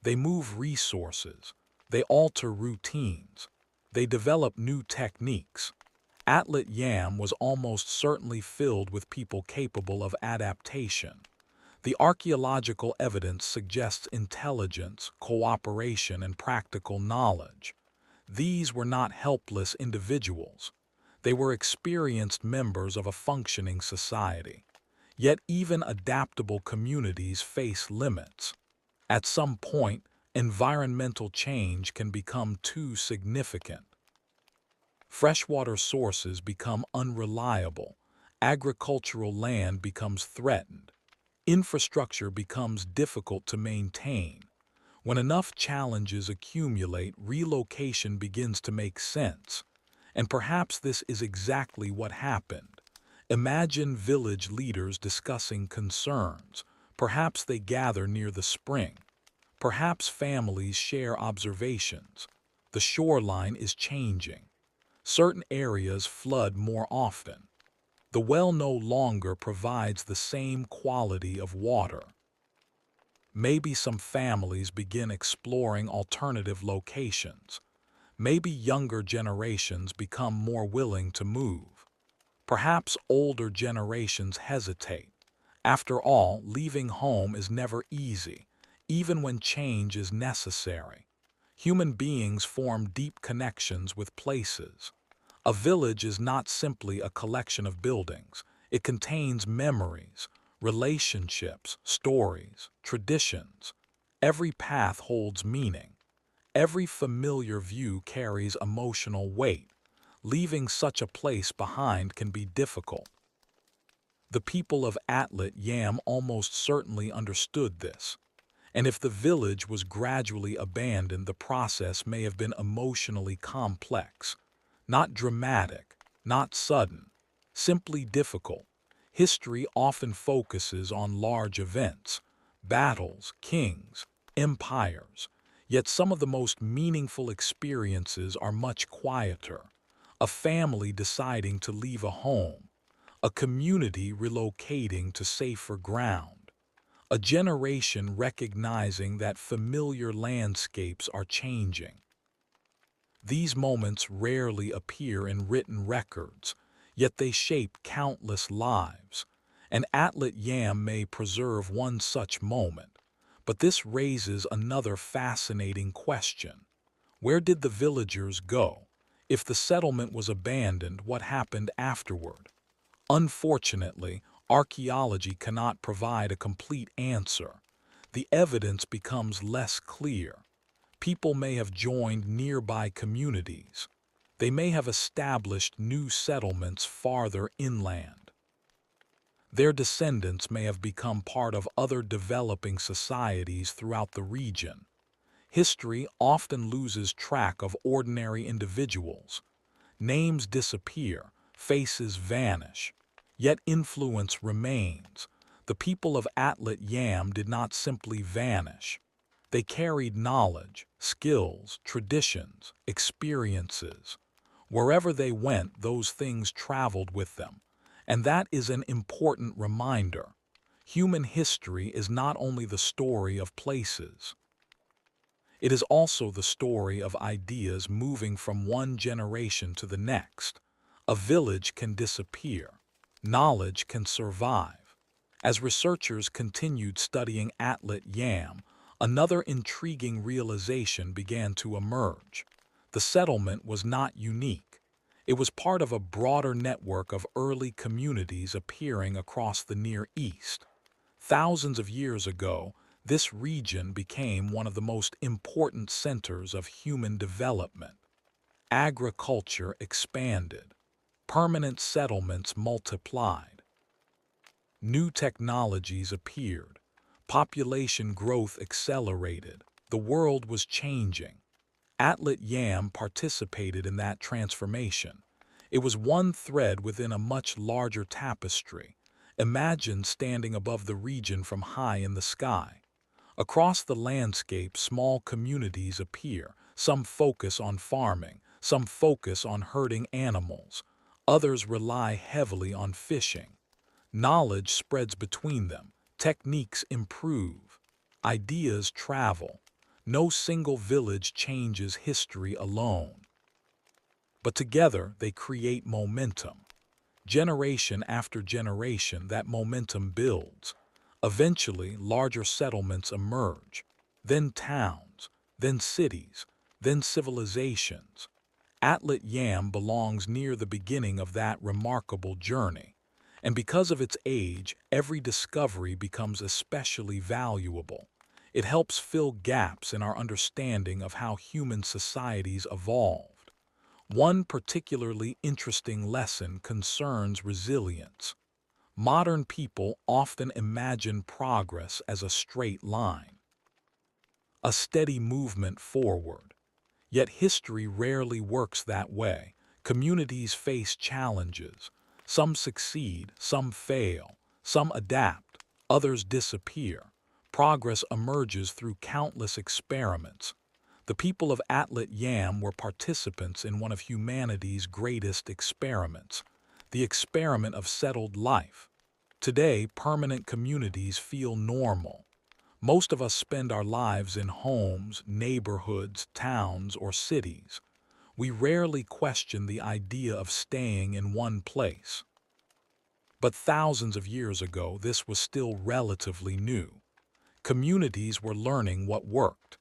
They move resources. They alter routines. They develop new techniques. Atlit Yam was almost certainly filled with people capable of adaptation. The archaeological evidence suggests intelligence, cooperation, and practical knowledge. These were not helpless individuals. They were experienced members of a functioning society. Yet even adaptable communities face limits. At some point, environmental change can become too significant. Freshwater sources become unreliable, agricultural land becomes threatened, infrastructure becomes difficult to maintain. When enough challenges accumulate, relocation begins to make sense. And perhaps this is exactly what happened. Imagine village leaders discussing concerns. Perhaps they gather near the spring. Perhaps families share observations. The shoreline is changing. Certain areas flood more often. The well no longer provides the same quality of water. Maybe some families begin exploring alternative locations. Maybe younger generations become more willing to move. Perhaps older generations hesitate. After all, leaving home is never easy, even when change is necessary. Human beings form deep connections with places. A village is not simply a collection of buildings. It contains memories, relationships, stories, traditions. Every path holds meaning. Every familiar view carries emotional weight. Leaving such a place behind can be difficult. The people of Atlit Yam almost certainly understood this. And if the village was gradually abandoned, the process may have been emotionally complex. Not dramatic, not sudden, simply difficult. History often focuses on large events, battles, kings, empires. Yet some of the most meaningful experiences are much quieter. A family deciding to leave a home, a community relocating to safer ground, a generation recognizing that familiar landscapes are changing. These moments rarely appear in written records, yet they shape countless lives. And Atlit Yam may preserve one such moment. But this raises another fascinating question. Where did the villagers go? If the settlement was abandoned, what happened afterward? Unfortunately, archaeology cannot provide a complete answer. The evidence becomes less clear. People may have joined nearby communities. They may have established new settlements farther inland. Their descendants may have become part of other developing societies throughout the region. History often loses track of ordinary individuals. Names disappear, faces vanish, yet influence remains. The people of Atlit Yam did not simply vanish. They carried knowledge, skills, traditions, experiences. Wherever they went, those things traveled with them. And that is an important reminder. Human history is not only the story of places. It is also the story of ideas moving from one generation to the next. A village can disappear. Knowledge can survive. As researchers continued studying Atlit Yam, another intriguing realization began to emerge. The settlement was not unique. It was part of a broader network of early communities appearing across the Near East. Thousands of years ago, this region became one of the most important centers of human development. Agriculture expanded. Permanent settlements multiplied. New technologies appeared. Population growth accelerated. The world was changing. Atlit Yam participated in that transformation. It was one thread within a much larger tapestry. Imagine standing above the region from high in the sky. Across the landscape, small communities appear. Some focus on farming, some focus on herding animals. Others rely heavily on fishing. Knowledge spreads between them. Techniques improve. Ideas travel. No single village changes history alone. But together they create momentum. Generation after generation, that momentum builds. Eventually, larger settlements emerge, then towns, then cities, then civilizations. Atlit Yam belongs near the beginning of that remarkable journey. And because of its age, every discovery becomes especially valuable. It helps fill gaps in our understanding of how human societies evolved. One particularly interesting lesson concerns resilience. Modern people often imagine progress as a straight line, a steady movement forward. Yet history rarely works that way. Communities face challenges. Some succeed, some fail, some adapt, others disappear. Progress emerges through countless experiments. The people of Atlit Yam were participants in one of humanity's greatest experiments, the experiment of settled life. Today, permanent communities feel normal. Most of us spend our lives in homes, neighborhoods, towns, or cities. We rarely question the idea of staying in one place. But thousands of years ago, this was still relatively new. Communities were learning what worked,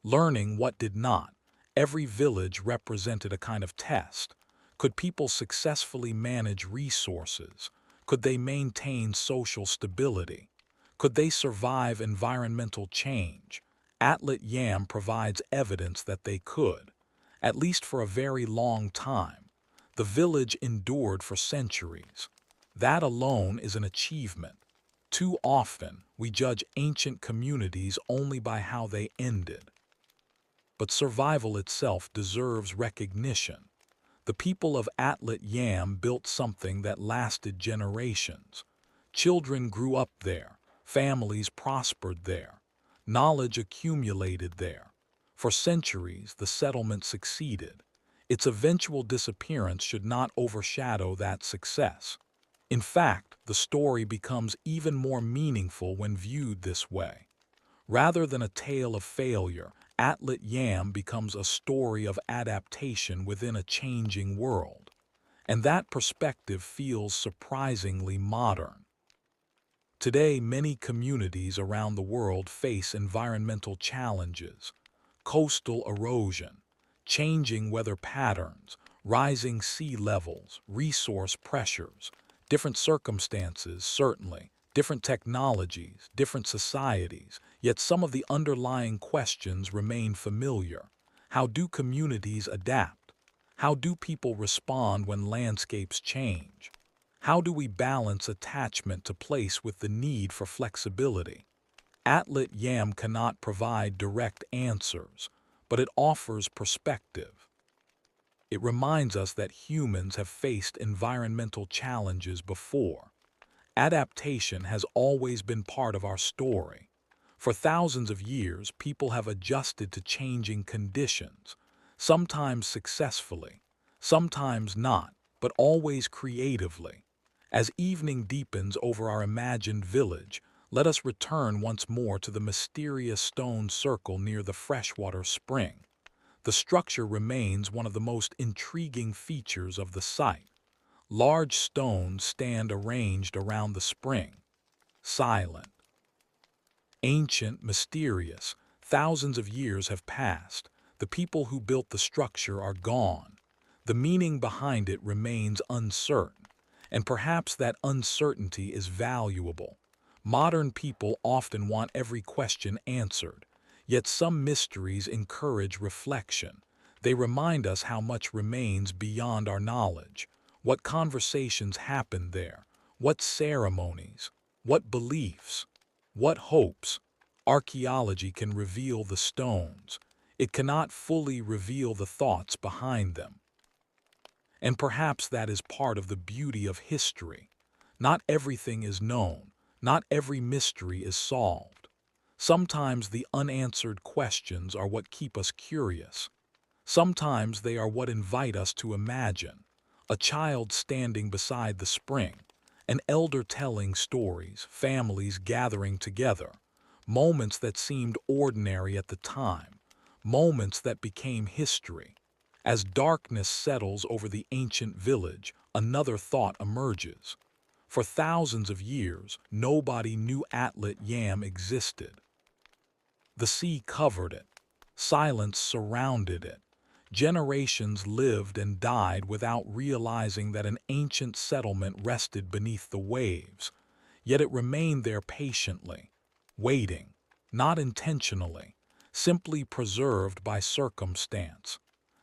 learning what did not. Every village represented a kind of test. Could people successfully manage resources? Could they maintain social stability? Could they survive environmental change? Atlit Yam provides evidence that they could, at least for a very long time. The village endured for centuries. That alone is an achievement. Too often, we judge ancient communities only by how they ended. But survival itself deserves recognition. The people of Atlit Yam built something that lasted generations. Children grew up there, families prospered there, knowledge accumulated there. For centuries, the settlement succeeded. Its eventual disappearance should not overshadow that success. In fact, the story becomes even more meaningful when viewed this way. Rather than a tale of failure, Atlit Yam becomes a story of adaptation within a changing world. And that perspective feels surprisingly modern. Today, many communities around the world face environmental challenges: coastal erosion, changing weather patterns, rising sea levels, resource pressures, different circumstances, certainly, different technologies, different societies, yet some of the underlying questions remain familiar. How do communities adapt? How do people respond when landscapes change? How do we balance attachment to place with the need for flexibility? Atlit Yam cannot provide direct answers, but it offers perspective. It reminds us that humans have faced environmental challenges before. Adaptation has always been part of our story. For thousands of years, people have adjusted to changing conditions, sometimes successfully, sometimes not, but always creatively. As evening deepens over our imagined village, let us return once more to the mysterious stone circle near the freshwater spring. The structure remains one of the most intriguing features of the site. Large stones stand arranged around the spring, silent, ancient, mysterious. Thousands of years have passed. The people who built the structure are gone. The meaning behind it remains uncertain, and perhaps that uncertainty is valuable. Modern people often want every question answered, yet some mysteries encourage reflection. They remind us how much remains beyond our knowledge. What conversations happen there? What ceremonies? What beliefs? What hopes? Archaeology can reveal the stones. It cannot fully reveal the thoughts behind them. And perhaps that is part of the beauty of history. Not everything is known. Not every mystery is solved. Sometimes the unanswered questions are what keep us curious. Sometimes they are what invite us to imagine. A child standing beside the spring, an elder telling stories, families gathering together, moments that seemed ordinary at the time, moments that became history. As darkness settles over the ancient village, another thought emerges. For thousands of years, nobody knew Atlit Yam existed. The sea covered it. Silence surrounded it. Generations lived and died without realizing that an ancient settlement rested beneath the waves, yet it remained there patiently, waiting, not intentionally, simply preserved by circumstance.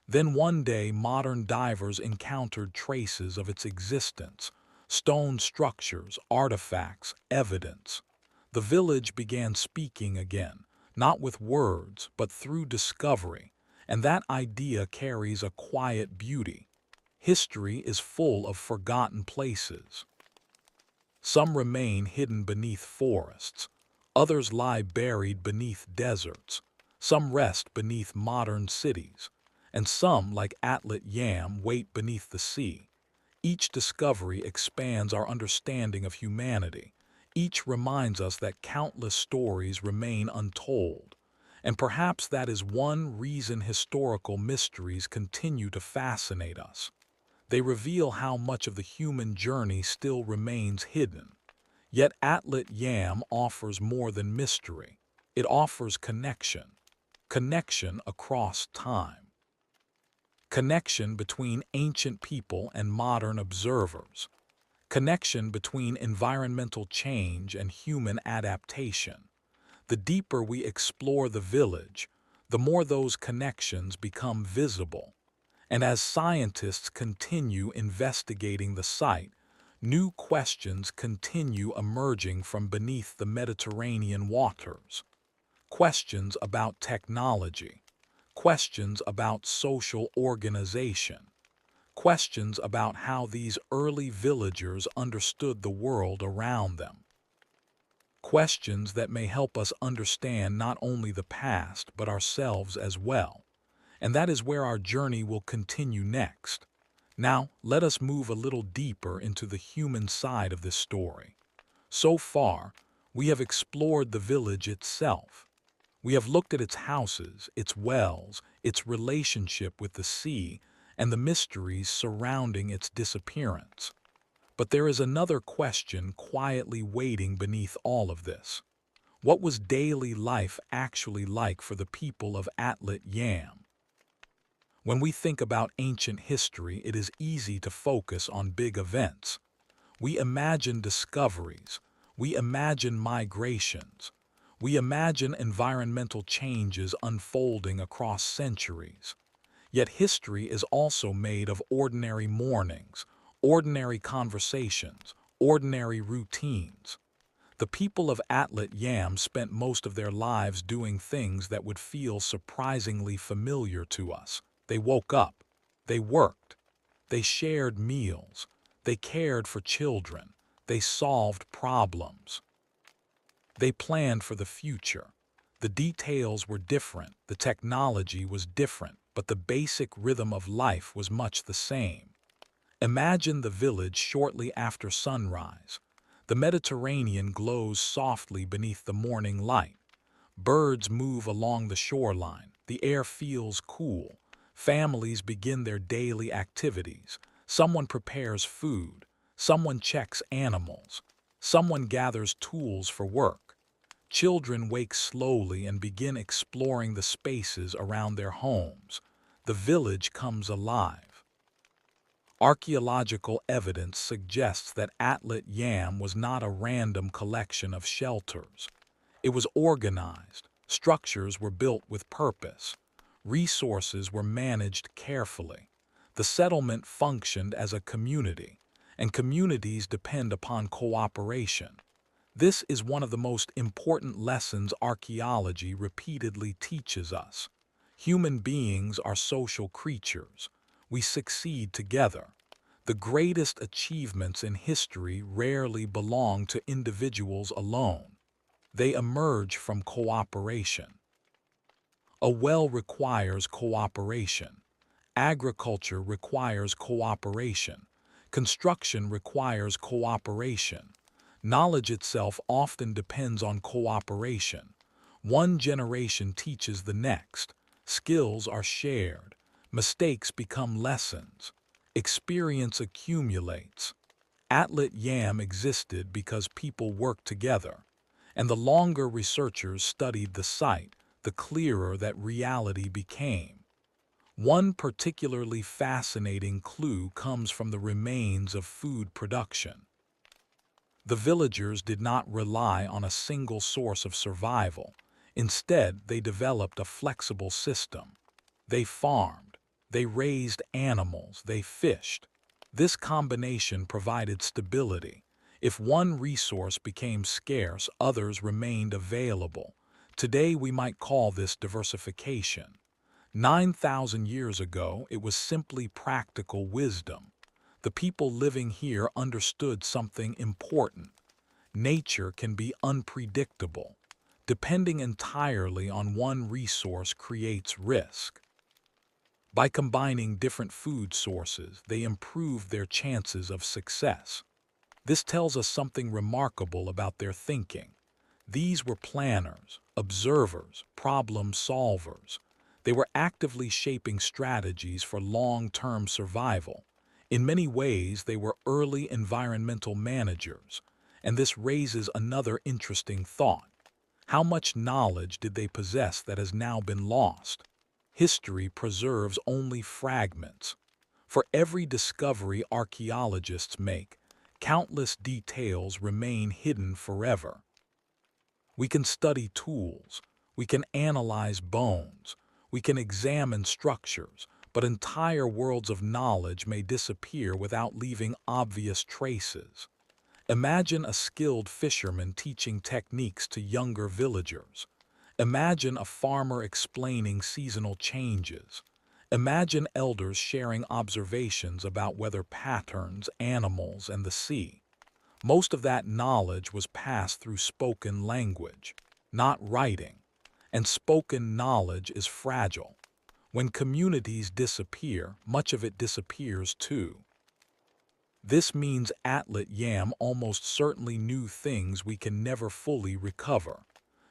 Then one day modern divers encountered traces of its existence, stone structures, artifacts, evidence. The village began speaking again, not with words, but through discovery, and that idea carries a quiet beauty. History is full of forgotten places. Some remain hidden beneath forests, others lie buried beneath deserts, some rest beneath modern cities, and some, like Atlit Yam, wait beneath the sea. Each discovery expands our understanding of humanity. Each reminds us that countless stories remain untold. And perhaps that is one reason historical mysteries continue to fascinate us. They reveal how much of the human journey still remains hidden. Yet Atlit Yam offers more than mystery. It offers connection. Connection across time. Connection between ancient people and modern observers. Connection between environmental change and human adaptation. The deeper we explore the village, the more those connections become visible. And as scientists continue investigating the site, new questions continue emerging from beneath the Mediterranean waters. Questions about technology, questions about social organization, questions about how these early villagers understood the world around them. Questions that may help us understand not only the past but ourselves as well. And that is where our journey will continue next. Now, let us move a little deeper into the human side of this story. So far, we have explored the village itself. We have looked at its houses, its wells, its relationship with the sea, and the mysteries surrounding its disappearance. But there is another question quietly waiting beneath all of this. What was daily life actually like for the people of Atlit Yam? When we think about ancient history, it is easy to focus on big events. We imagine discoveries, we imagine migrations, we imagine environmental changes unfolding across centuries. Yet history is also made of ordinary mornings, ordinary conversations, ordinary routines. The people of Atlit Yam spent most of their lives doing things that would feel surprisingly familiar to us. They woke up, they worked, they shared meals, they cared for children, they solved problems. They planned for the future. The details were different, the technology was different, but the basic rhythm of life was much the same. Imagine the village shortly after sunrise. The Mediterranean glows softly beneath the morning light. Birds move along the shoreline. The air feels cool. Families begin their daily activities. Someone prepares food. Someone checks animals. Someone gathers tools for work. Children wake slowly and begin exploring the spaces around their homes. The village comes alive. Archaeological evidence suggests that Atlit Yam was not a random collection of shelters. It was organized, structures were built with purpose, resources were managed carefully. The settlement functioned as a community, and communities depend upon cooperation. This is one of the most important lessons archaeology repeatedly teaches us. Human beings are social creatures. We succeed together. The greatest achievements in history rarely belong to individuals alone. They emerge from cooperation. A well requires cooperation. Agriculture requires cooperation. Construction requires cooperation. Knowledge itself often depends on cooperation. One generation teaches the next. Skills are shared. Mistakes become lessons. Experience accumulates. Atlit Yam existed because people worked together. And the longer researchers studied the site, the clearer that reality became. One particularly fascinating clue comes from the remains of food production. The villagers did not rely on a single source of survival. Instead, they developed a flexible system. They farmed, they raised animals, they fished. This combination provided stability. If one resource became scarce, others remained available. Today we might call this diversification. 9,000 years ago, it was simply practical wisdom. The people living here understood something important. Nature can be unpredictable. Depending entirely on one resource creates risk. By combining different food sources, they improved their chances of success. This tells us something remarkable about their thinking. These were planners, observers, problem solvers. They were actively shaping strategies for long-term survival. In many ways, they were early environmental managers. And this raises another interesting thought. How much knowledge did they possess that has now been lost? History preserves only fragments. For every discovery archaeologists make, countless details remain hidden forever. We can study tools, we can analyze bones, we can examine structures, but entire worlds of knowledge may disappear without leaving obvious traces. Imagine a skilled fisherman teaching techniques to younger villagers. Imagine a farmer explaining seasonal changes. Imagine elders sharing observations about weather patterns, animals, and the sea. Most of that knowledge was passed through spoken language, not writing. And spoken knowledge is fragile. When communities disappear, much of it disappears too. This means Atlit Yam almost certainly knew things we can never fully recover.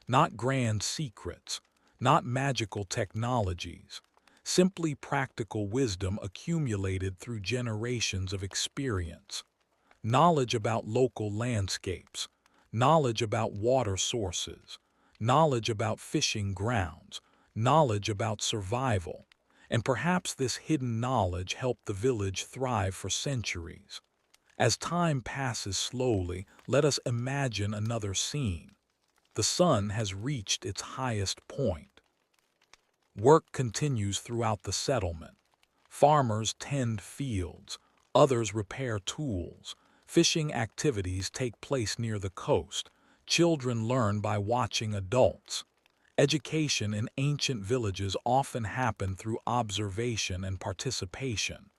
Not grand secrets, not magical technologies, simply practical wisdom accumulated through generations of experience. Knowledge about local landscapes, knowledge about water sources, knowledge about fishing grounds, knowledge about survival. And perhaps this hidden knowledge helped the village thrive for centuries. As time passes slowly, let us imagine another scene. The sun has reached its highest point. Work continues throughout the settlement. Farmers tend fields, others repair tools. Fishing activities take place near the coast. Children learn by watching adults. Education in ancient villages often happened through observation and participation.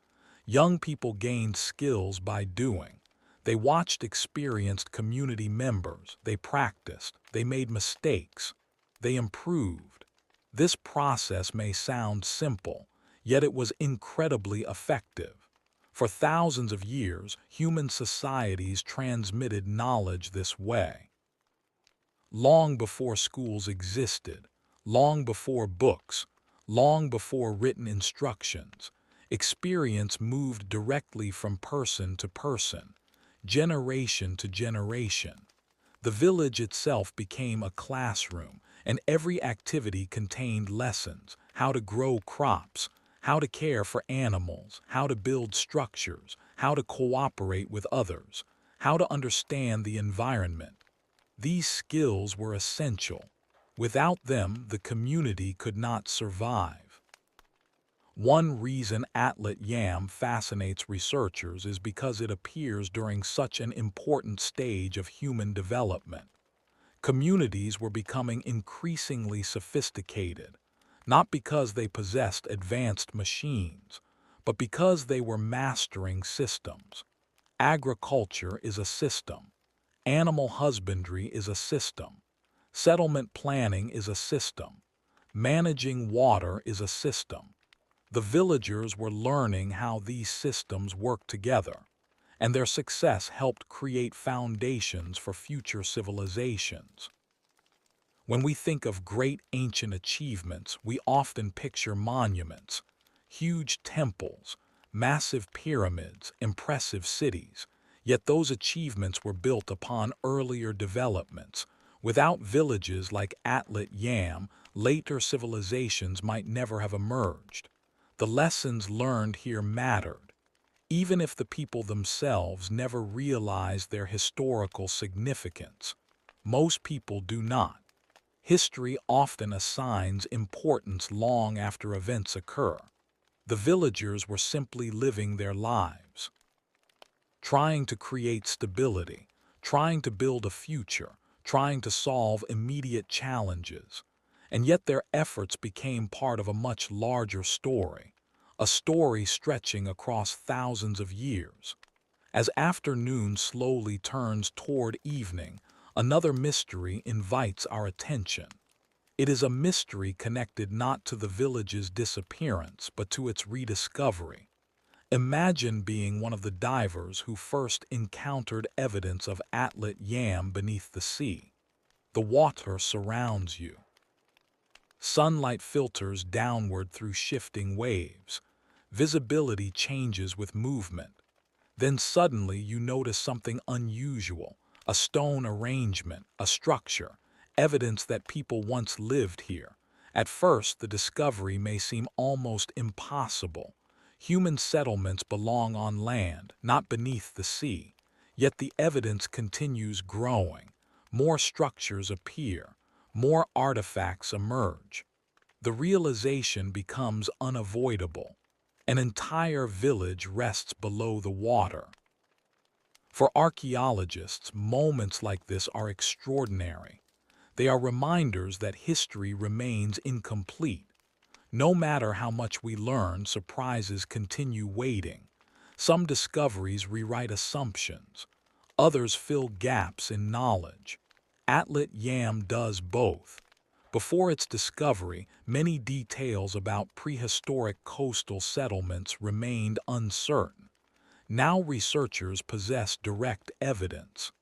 Young people gained skills by doing. They watched experienced community members. They practiced. They made mistakes. They improved. This process may sound simple, yet it was incredibly effective. For thousands of years, human societies transmitted knowledge this way. Long before schools existed, long before books, long before written instructions, experience moved directly from person to person, generation to generation. The village itself became a classroom, and every activity contained lessons: how to grow crops, how to care for animals, how to build structures, how to cooperate with others, how to understand the environment. These skills were essential. Without them, the community could not survive. One reason Atlit Yam fascinates researchers is because it appears during such an important stage of human development. Communities were becoming increasingly sophisticated, not because they possessed advanced machines, but because they were mastering systems. Agriculture is a system. Animal husbandry is a system. Settlement planning is a system. Managing water is a system. The villagers were learning how these systems work together, and their success helped create foundations for future civilizations. When we think of great ancient achievements, we often picture monuments, huge temples, massive pyramids, impressive cities. Yet those achievements were built upon earlier developments. Without villages like Atlit Yam, later civilizations might never have emerged. The lessons learned here mattered, even if the people themselves never realized their historical significance. Most people do not. History often assigns importance long after events occur. The villagers were simply living their lives, trying to create stability, trying to build a future, trying to solve immediate challenges. And yet their efforts became part of a much larger story, a story stretching across thousands of years. As afternoon slowly turns toward evening, another mystery invites our attention. It is a mystery connected not to the village's disappearance, but to its rediscovery. Imagine being one of the divers who first encountered evidence of Atlit Yam beneath the sea. The water surrounds you. Sunlight filters downward through shifting waves. Visibility changes with movement. Then suddenly you notice something unusual, a stone arrangement, a structure, evidence that people once lived here. At first, the discovery may seem almost impossible. Human settlements belong on land, not beneath the sea. Yet the evidence continues growing. More structures appear. More artifacts emerge. The realization becomes unavoidable. An entire village rests below the water. For archaeologists, moments like this are extraordinary. They are reminders that history remains incomplete. No matter how much we learn, surprises continue waiting. Some discoveries rewrite assumptions. Others fill gaps in knowledge. Atlit Yam does both. Before its discovery, many details about prehistoric coastal settlements remained uncertain. Now researchers possess direct evidence,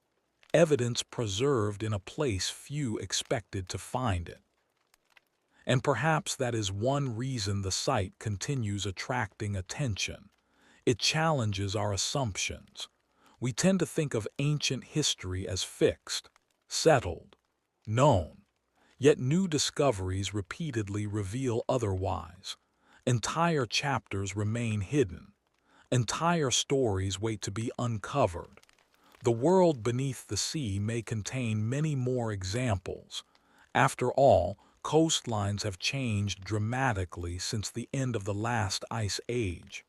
evidence preserved in a place few expected to find it. And perhaps that is one reason the site continues attracting attention. It challenges our assumptions. We tend to think of ancient history as fixed, settled, known. Yet new discoveries repeatedly reveal otherwise. Entire chapters remain hidden. Entire stories wait to be uncovered. The world beneath the sea may contain many more examples. After all, coastlines have changed dramatically since the end of the last ice age.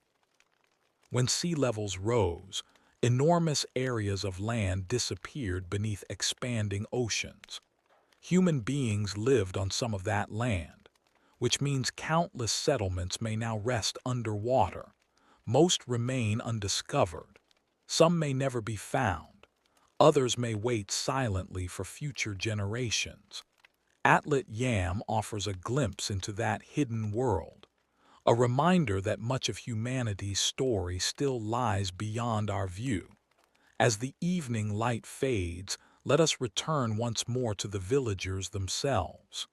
When sea levels rose, enormous areas of land disappeared beneath expanding oceans. Human beings lived on some of that land, which means countless settlements may now rest underwater. Most remain undiscovered. Some may never be found. Others may wait silently for future generations. Atlit Yam offers a glimpse into that hidden world, a reminder that much of humanity's story still lies beyond our view. As the evening light fades, let us return once more to the villagers themselves.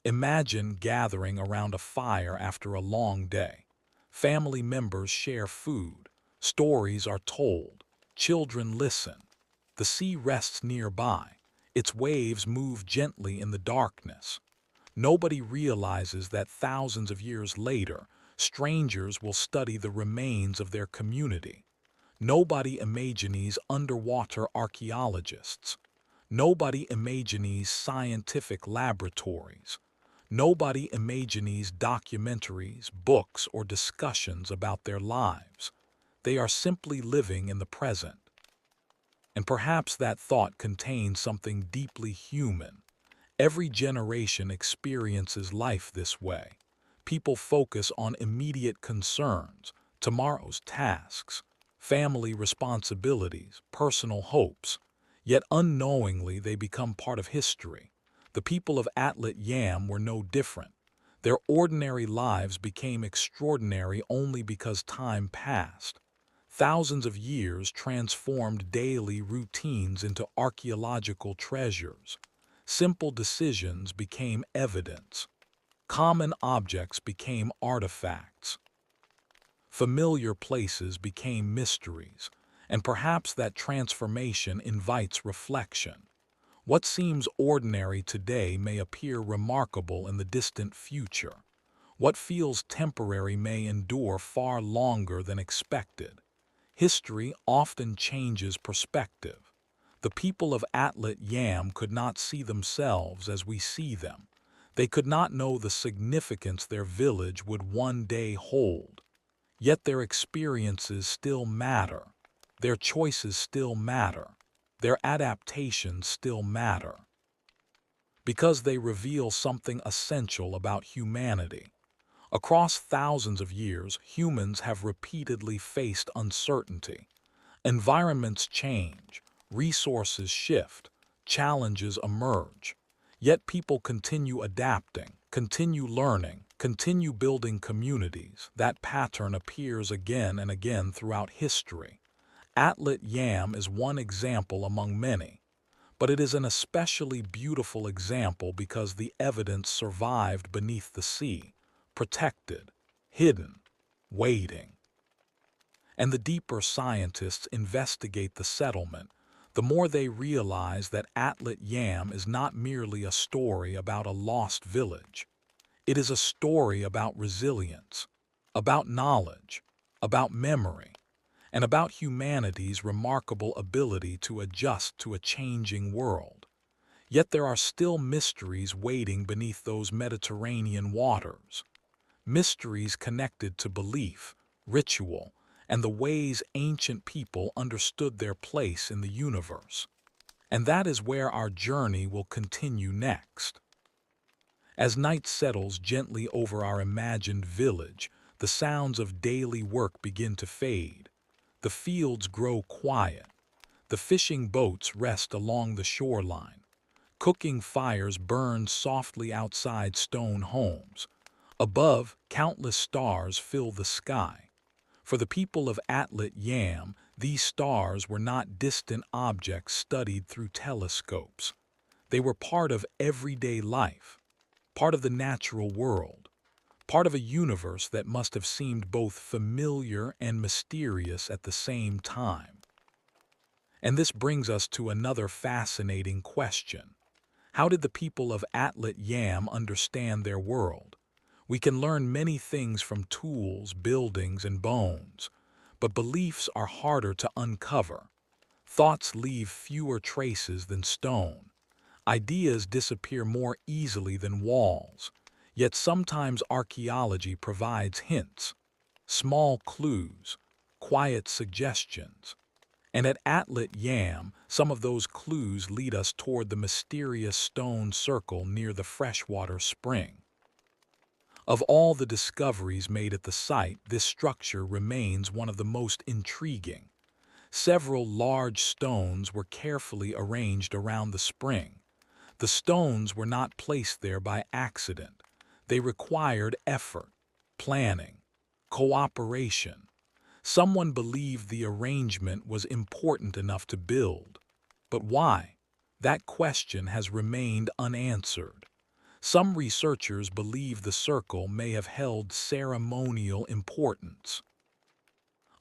Imagine gathering around a fire after a long day. Family members share food. Stories are told. Children listen. The sea rests nearby. Its waves move gently in the darkness. Nobody realizes that thousands of years later, strangers will study the remains of their community. Nobody imagines underwater archaeologists. Nobody imagines scientific laboratories. Nobody imagines documentaries, books, or discussions about their lives. They are simply living in the present. And perhaps that thought contains something deeply human. Every generation experiences life this way. People focus on immediate concerns, tomorrow's tasks, family responsibilities, personal hopes. Yet unknowingly they become part of history. The people of Atlit Yam were no different. Their ordinary lives became extraordinary only because time passed. Thousands of years transformed daily routines into archaeological treasures. Simple decisions became evidence. Common objects became artifacts. Familiar places became mysteries, and perhaps that transformation invites reflection. What seems ordinary today may appear remarkable in the distant future. What feels temporary may endure far longer than expected. History often changes perspective. The people of Atlit Yam could not see themselves as we see them. They could not know the significance their village would one day hold. Yet their experiences still matter. Their choices still matter. Their adaptations still matter. Because they reveal something essential about humanity. Across thousands of years, humans have repeatedly faced uncertainty. Environments change, resources shift, challenges emerge. Yet people continue adapting, continue learning, continue building communities. That pattern appears again and again throughout history. Atlit Yam is one example among many, but it is an especially beautiful example because the evidence survived beneath the sea, protected, hidden, waiting. And the deeper scientists investigate the settlement, the more they realize that Atlit Yam is not merely a story about a lost village. It is a story about resilience, about knowledge, about memory, and about humanity's remarkable ability to adjust to a changing world. Yet there are still mysteries waiting beneath those Mediterranean waters. Mysteries connected to belief, ritual, and the ways ancient people understood their place in the universe. And that is where our journey will continue next. As night settles gently over our imagined village, the sounds of daily work begin to fade. The fields grow quiet. The fishing boats rest along the shoreline. Cooking fires burn softly outside stone homes. Above, countless stars fill the sky. For the people of Atlit Yam, these stars were not distant objects studied through telescopes. They were part of everyday life, part of the natural world, part of a universe that must have seemed both familiar and mysterious at the same time. And this brings us to another fascinating question. How did the people of Atlit Yam understand their world? We can learn many things from tools, buildings, and bones, but beliefs are harder to uncover. Thoughts leave fewer traces than stone. Ideas disappear more easily than walls. Yet sometimes archaeology provides hints, small clues, quiet suggestions. And at Atlit Yam, some of those clues lead us toward the mysterious stone circle near the freshwater spring. Of all the discoveries made at the site, this structure remains one of the most intriguing. Several large stones were carefully arranged around the spring. The stones were not placed there by accident. They required effort, planning, cooperation. Someone believed the arrangement was important enough to build. But why? That question has remained unanswered. Some researchers believe the circle may have held ceremonial importance.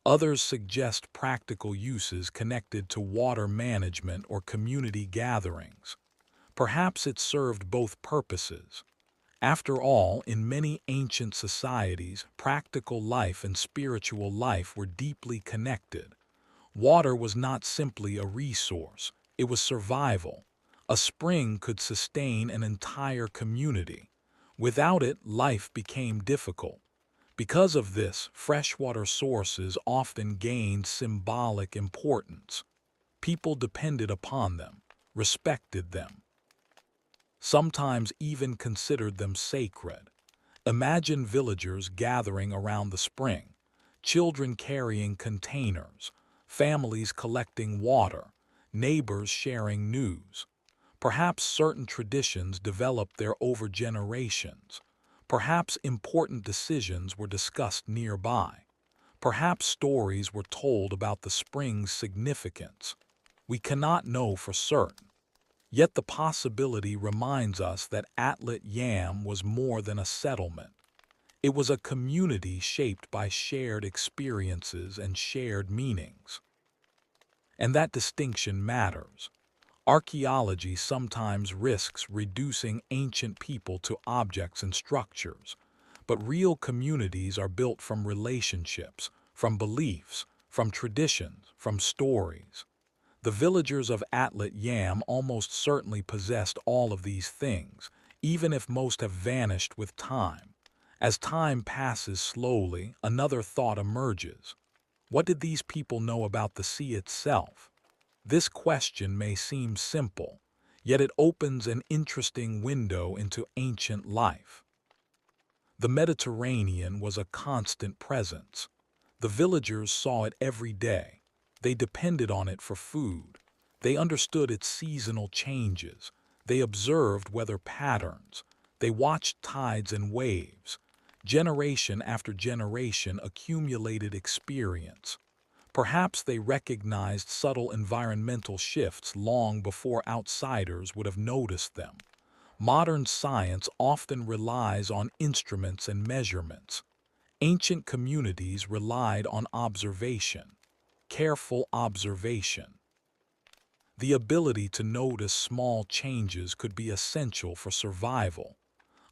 Others suggest practical uses connected to water management or community gatherings. Perhaps it served both purposes. After all, in many ancient societies, practical life and spiritual life were deeply connected. Water was not simply a resource, it was survival. A spring could sustain an entire community. Without it, life became difficult. Because of this, freshwater sources often gained symbolic importance. People depended upon them, respected them, sometimes even considered them sacred. Imagine villagers gathering around the spring, children carrying containers, families collecting water, neighbors sharing news. Perhaps certain traditions developed there over generations. Perhaps important decisions were discussed nearby. Perhaps stories were told about the spring's significance. We cannot know for certain. Yet the possibility reminds us that Atlit Yam was more than a settlement. It was a community shaped by shared experiences and shared meanings. And that distinction matters. Archaeology sometimes risks reducing ancient people to objects and structures, but real communities are built from relationships, from beliefs, from traditions, from stories. The villagers of Atlit Yam almost certainly possessed all of these things, even if most have vanished with time. As time passes slowly, another thought emerges. What did these people know about the sea itself? This question may seem simple, yet it opens an interesting window into ancient life. The Mediterranean was a constant presence. The villagers saw it every day. They depended on it for food. They understood its seasonal changes. They observed weather patterns. They watched tides and waves. Generation after generation accumulated experience. Perhaps they recognized subtle environmental shifts long before outsiders would have noticed them. Modern science often relies on instruments and measurements. Ancient communities relied on observation, careful observation. The ability to notice small changes could be essential for survival.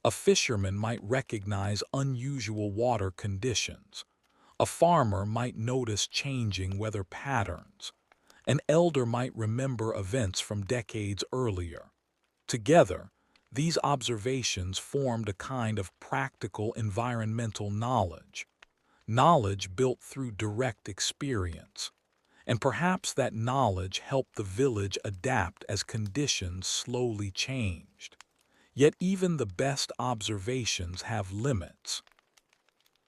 A fisherman might recognize unusual water conditions. A farmer might notice changing weather patterns. An elder might remember events from decades earlier. Together, these observations formed a kind of practical environmental knowledge built through direct experience. And perhaps that knowledge helped the village adapt as conditions slowly changed. Yet even the best observations have limits.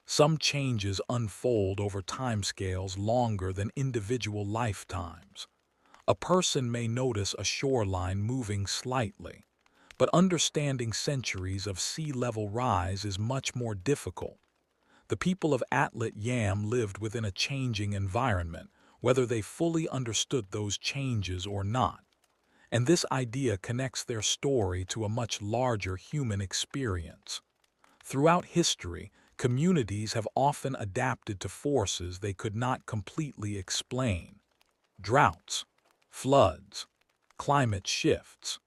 Some changes unfold over timescales longer than individual lifetimes. A person may notice a shoreline moving slightly, but understanding centuries of sea level rise is much more difficult. The people of Atlit Yam lived within a changing environment, whether they fully understood those changes or not. And this idea connects their story to a much larger human experience. Throughout history, communities have often adapted to forces they could not completely explain. Droughts, floods, climate shifts,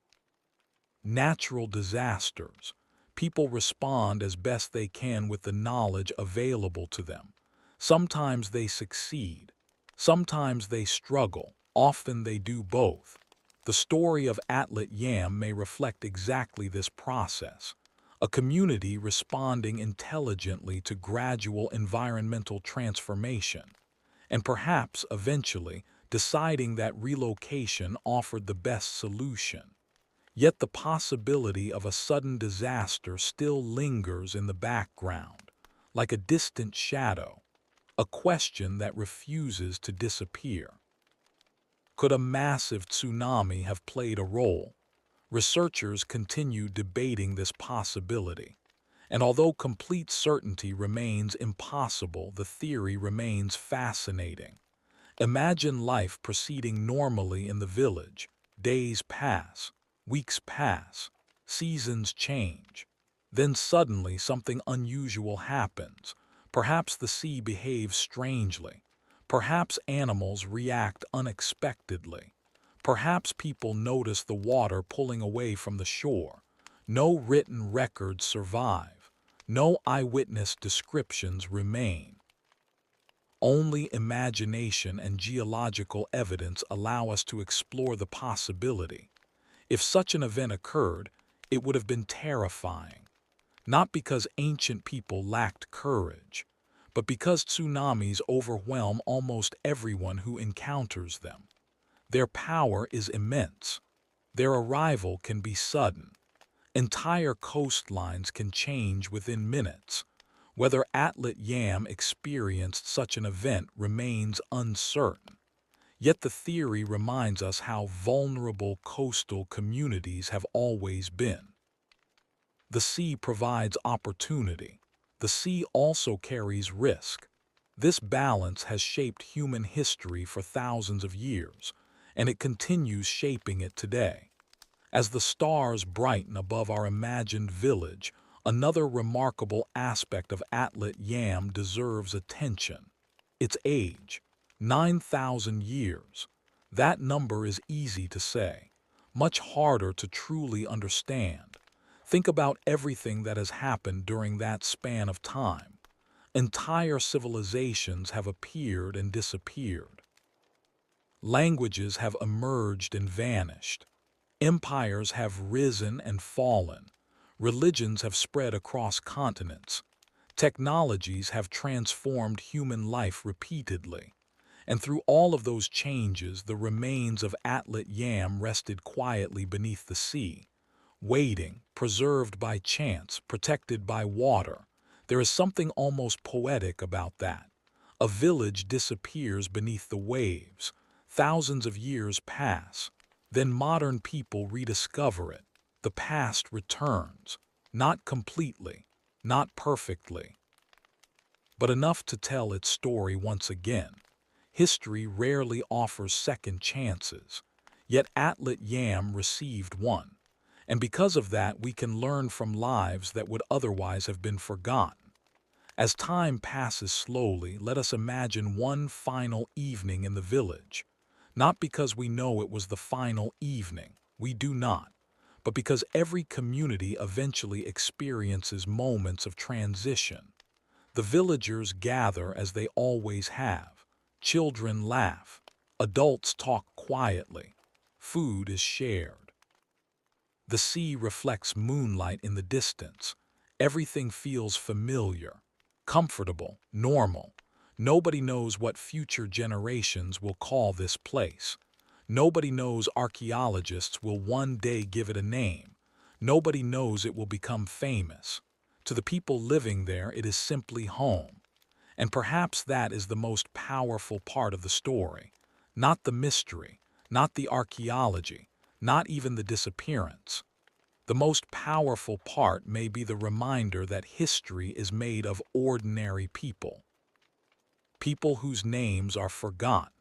natural disasters. People respond as best they can with the knowledge available to them. Sometimes they succeed. Sometimes they struggle. Often they do both. The story of Atlit Yam may reflect exactly this process. A community responding intelligently to gradual environmental transformation, and perhaps eventually deciding that relocation offered the best solution. Yet the possibility of a sudden disaster still lingers in the background, like a distant shadow, a question that refuses to disappear. Could a massive tsunami have played a role? Researchers continue debating this possibility, and although complete certainty remains impossible, the theory remains fascinating. Imagine life proceeding normally in the village. Days pass, weeks pass, seasons change. Then suddenly something unusual happens. Perhaps the sea behaves strangely. Perhaps animals react unexpectedly. Perhaps people notice the water pulling away from the shore. No written records survive. No eyewitness descriptions remain. Only imagination and geological evidence allow us to explore the possibility. If such an event occurred, it would have been terrifying. Not because ancient people lacked courage, but because tsunamis overwhelm almost everyone who encounters them. Their power is immense. Their arrival can be sudden. Entire coastlines can change within minutes. Whether Atlit Yam experienced such an event remains uncertain. Yet the theory reminds us how vulnerable coastal communities have always been. The sea provides opportunity. The sea also carries risk. This balance has shaped human history for thousands of years, and it continues shaping it today. As the stars brighten above our imagined village, another remarkable aspect of Atlit Yam deserves attention. Its age, 9,000 years. That number is easy to say, much harder to truly understand. Think about everything that has happened during that span of time. Entire civilizations have appeared and disappeared. Languages have emerged and vanished. Empires have risen and fallen. Religions have spread across continents. Technologies have transformed human life repeatedly. And through all of those changes, the remains of Atlit Yam rested quietly beneath the sea, waiting, preserved by chance, protected by water. There is something almost poetic about that. A village disappears beneath the waves. Thousands of years pass. Then modern people rediscover it. The past returns. Not completely, not perfectly, but enough to tell its story once again. History rarely offers second chances. Yet Atlit Yam received one. And because of that, we can learn from lives that would otherwise have been forgotten. As time passes slowly, let us imagine one final evening in the village. Not because we know it was the final evening, we do not, but because every community eventually experiences moments of transition. The villagers gather as they always have. Children laugh. Adults talk quietly. Food is shared. The sea reflects moonlight in the distance. Everything feels familiar, comfortable, normal. Nobody knows what future generations will call this place. Nobody knows archaeologists will one day give it a name. Nobody knows it will become famous. To the people living there, it is simply home. And perhaps that is the most powerful part of the story. Not the mystery, not the archaeology, not even the disappearance. The most powerful part may be the reminder that history is made of ordinary people. People whose names are forgotten.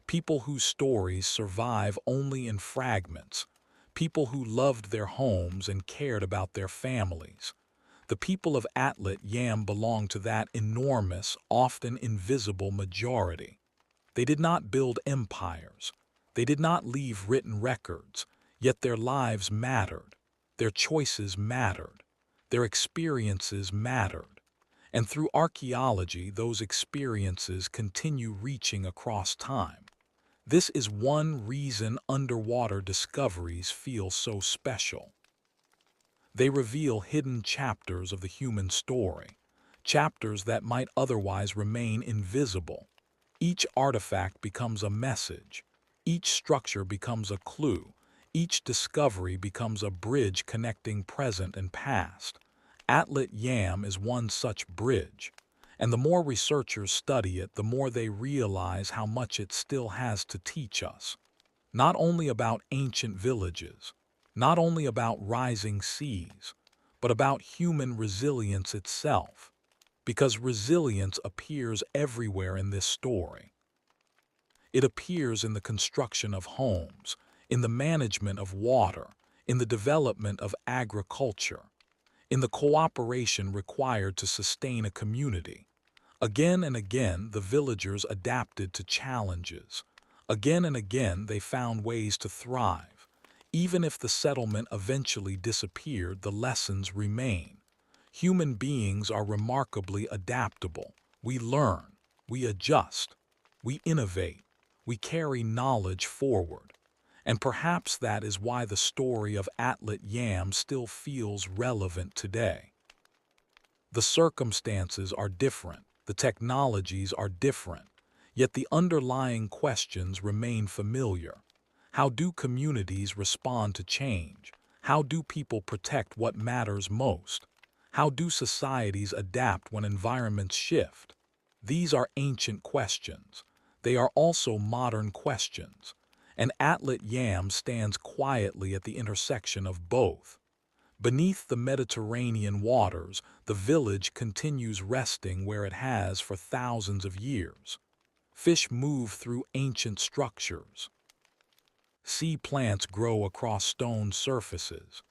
People whose stories survive only in fragments. People who loved their homes and cared about their families. The people of Atlit Yam belong to that enormous, often invisible majority. They did not build empires. They did not leave written records, yet their lives mattered. Their choices mattered. Their experiences mattered. And through archaeology, those experiences continue reaching across time. This is one reason underwater discoveries feel so special. They reveal hidden chapters of the human story, chapters that might otherwise remain invisible. Each artifact becomes a message. Each structure becomes a clue. Each discovery becomes a bridge connecting present and past. Atlit Yam is one such bridge. And the more researchers study it, the more they realize how much it still has to teach us. Not only about ancient villages, not only about rising seas, but about human resilience itself. Because resilience appears everywhere in this story. It appears in the construction of homes, in the management of water, in the development of agriculture, in the cooperation required to sustain a community. Again and again, the villagers adapted to challenges. Again and again, they found ways to thrive. Even if the settlement eventually disappeared, the lessons remain. Human beings are remarkably adaptable. We learn, we adjust, we innovate, we carry knowledge forward. And perhaps that is why the story of Atlit Yam still feels relevant today. The circumstances are different, the technologies are different, yet the underlying questions remain familiar. How do communities respond to change? How do people protect what matters most? How do societies adapt when environments shift? These are ancient questions. They are also modern questions. And Atlit Yam stands quietly at the intersection of both. Beneath the Mediterranean waters, the village continues resting where it has for thousands of years. Fish move through ancient structures. Sea plants grow across stone surfaces.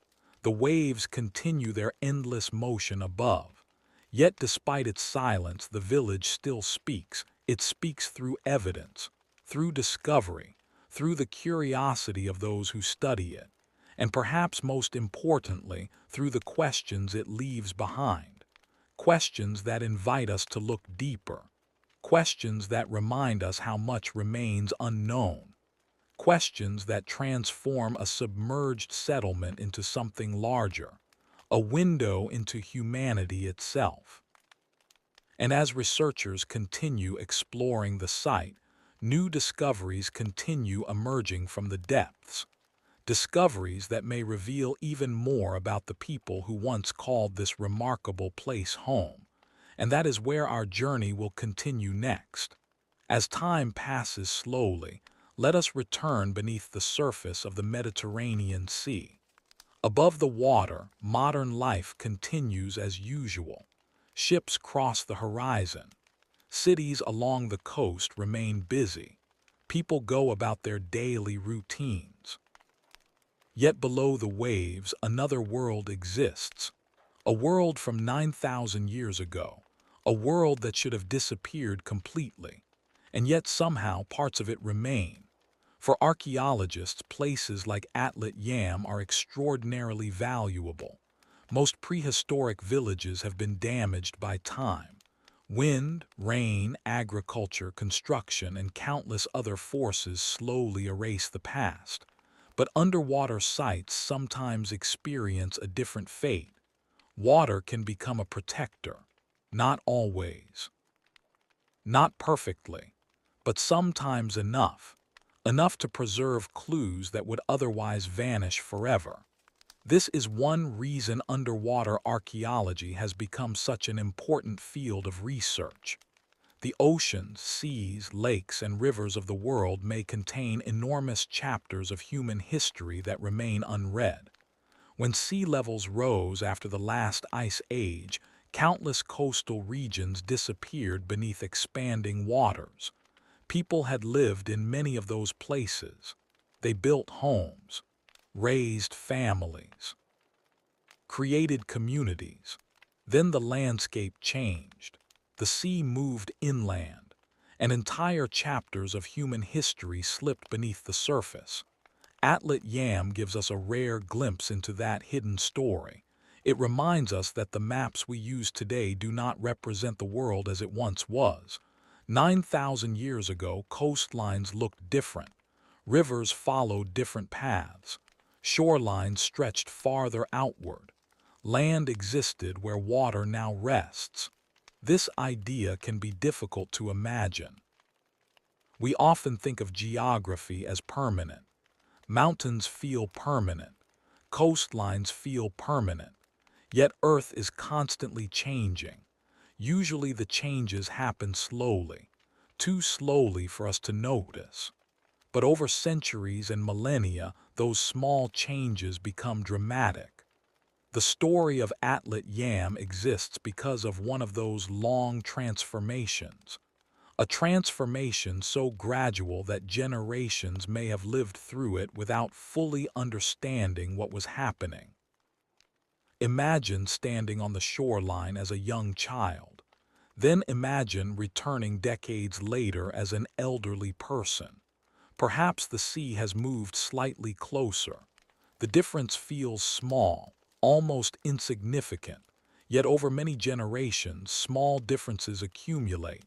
The waves continue their endless motion above. Yet despite its silence, the village still speaks. It speaks through evidence, through discovery, through the curiosity of those who study it. and perhaps most importantly, through the questions it leaves behind. Questions that invite us to look deeper. Questions that remind us how much remains unknown. Questions that transform a submerged settlement into something larger, a window into humanity itself. And as researchers continue exploring the site, new discoveries continue emerging from the depths. Discoveries that may reveal even more about the people who once called this remarkable place home. And that is where our journey will continue next. As time passes slowly, let us return beneath the surface of the Mediterranean Sea. Above the water, modern life continues as usual. Ships cross the horizon. Cities along the coast remain busy. People go about their daily routines. Yet below the waves, another world exists. A world from 9,000 years ago. A world that should have disappeared completely. And yet somehow parts of it remain. For archaeologists, places like Atlit Yam are extraordinarily valuable. Most prehistoric villages have been damaged by time. Wind, rain, agriculture, construction, and countless other forces slowly erase the past. But underwater sites sometimes experience a different fate. Water can become a protector. Not always. Not perfectly. But sometimes enough. Enough to preserve clues that would otherwise vanish forever. This is one reason underwater archaeology has become such an important field of research. The oceans, seas, lakes, and rivers of the world may contain enormous chapters of human history that remain unread. When sea levels rose after the last ice age, countless coastal regions disappeared beneath expanding waters. People had lived in many of those places. They built homes, raised families, created communities. Then the landscape changed. The sea moved inland, and entire chapters of human history slipped beneath the surface. Atlit Yam gives us a rare glimpse into that hidden story. It reminds us that the maps we use today do not represent the world as it once was. 9,000 years ago, coastlines looked different. Rivers followed different paths. Shorelines stretched farther outward. Land existed where water now rests. This idea can be difficult to imagine. We often think of geography as permanent. Mountains feel permanent. Coastlines feel permanent. Yet Earth is constantly changing. Usually the changes happen slowly, too slowly for us to notice. But over centuries and millennia, those small changes become dramatic. The story of Atlit Yam exists because of one of those long transformations. A transformation so gradual that generations may have lived through it without fully understanding what was happening. Imagine standing on the shoreline as a young child. Then imagine returning decades later as an elderly person. Perhaps the sea has moved slightly closer. The difference feels small, almost insignificant. Yet over many generations, small differences accumulate.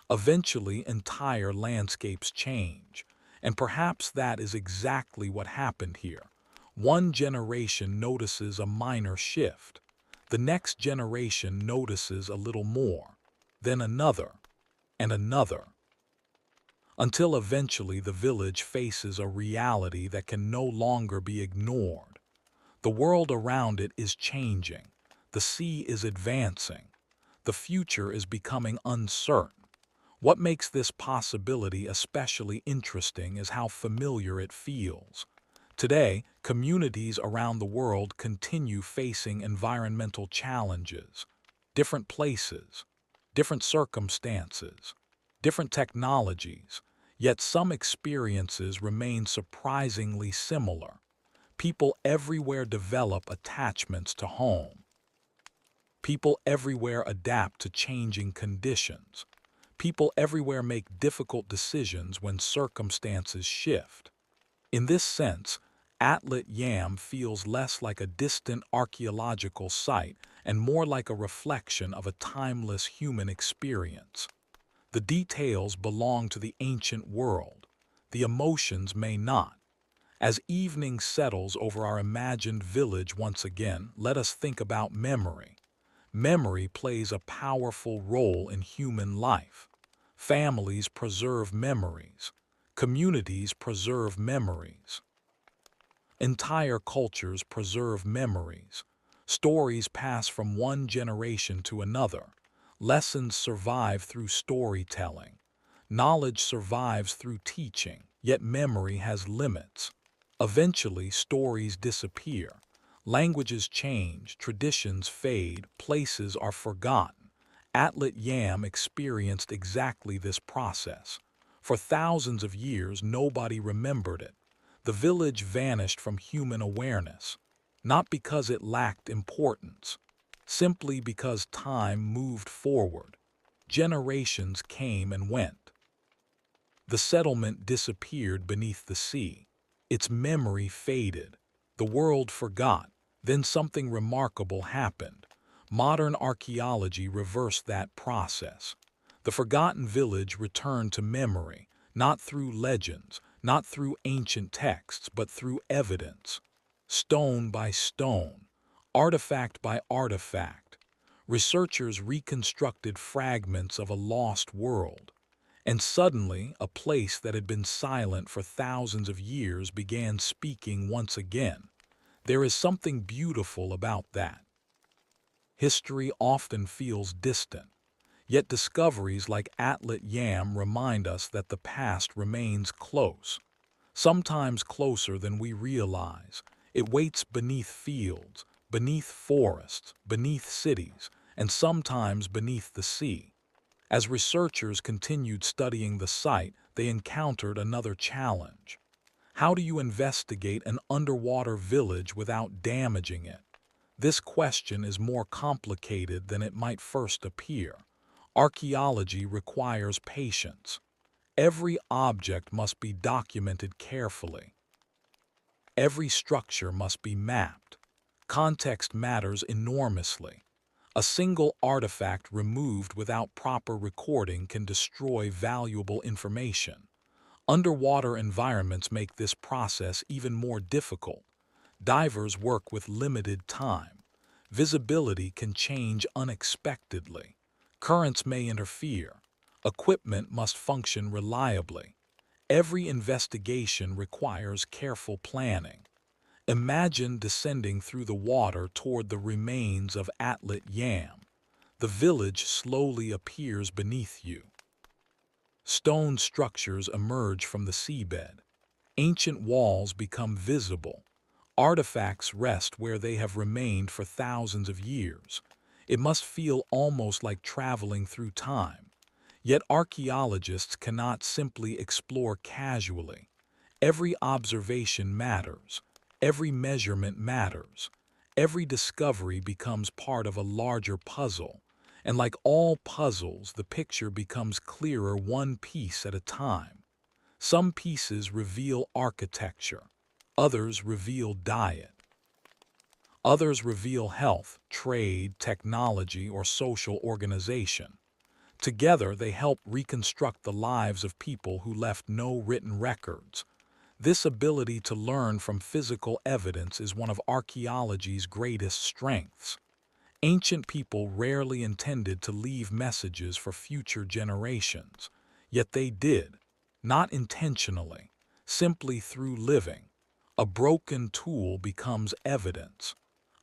Eventually, entire landscapes change. And perhaps that is exactly what happened here. One generation notices a minor shift. The next generation notices a little more. Then another, and another. Until eventually the village faces a reality that can no longer be ignored. The world around it is changing. The sea is advancing. The future is becoming uncertain. What makes this possibility especially interesting is how familiar it feels. Today, communities around the world continue facing environmental challenges. Different places, different circumstances, different technologies, yet some experiences remain surprisingly similar. People everywhere develop attachments to home. People everywhere adapt to changing conditions. People everywhere make difficult decisions when circumstances shift. In this sense, Atlit Yam feels less like a distant archaeological site and more like a reflection of a timeless human experience. The details belong to the ancient world. The emotions may not. As evening settles over our imagined village once again, let us think about memory. Memory plays a powerful role in human life. Families preserve memories. Communities preserve memories. Entire cultures preserve memories. Stories pass from one generation to another. Lessons survive through storytelling. Knowledge survives through teaching, yet memory has limits. Eventually, stories disappear. Languages change, traditions fade, places are forgotten. Atlit Yam experienced exactly this process. For thousands of years, nobody remembered it. The village vanished from human awareness, not because it lacked importance, simply because time moved forward. Generations came and went. The settlement disappeared beneath the sea. Its memory faded. The world forgot. Then something remarkable happened. Modern archaeology reversed that process. The forgotten village returned to memory, not through legends, not through ancient texts, but through evidence. Stone by stone, artifact by artifact, researchers reconstructed fragments of a lost world. And suddenly, a place that had been silent for thousands of years began speaking once again. There is something beautiful about that. History often feels distant, yet discoveries like Atlit Yam remind us that the past remains close, sometimes closer than we realize. It waits beneath fields, beneath forests, beneath cities, and sometimes beneath the sea. As researchers continued studying the site, they encountered another challenge. How do you investigate an underwater village without damaging it? This question is more complicated than it might first appear. Archaeology requires patience. Every object must be documented carefully. Every structure must be mapped. Context matters enormously. A single artifact removed without proper recording can destroy valuable information. Underwater environments make this process even more difficult. Divers work with limited time. Visibility can change unexpectedly. Currents may interfere. Equipment must function reliably. Every investigation requires careful planning. Imagine descending through the water toward the remains of Atlit Yam. The village slowly appears beneath you. Stone structures emerge from the seabed. Ancient walls become visible. Artifacts rest where they have remained for thousands of years. It must feel almost like traveling through time. Yet archaeologists cannot simply explore casually. Every observation matters. Every measurement matters. Every discovery becomes part of a larger puzzle. And like all puzzles, the picture becomes clearer one piece at a time. Some pieces reveal architecture. Others reveal diet. Others reveal health, trade, technology, or social organization. Together, they help reconstruct the lives of people who left no written records. This ability to learn from physical evidence is one of archaeology's greatest strengths. Ancient people rarely intended to leave messages for future generations, yet they did, not intentionally, simply through living. A broken tool becomes evidence.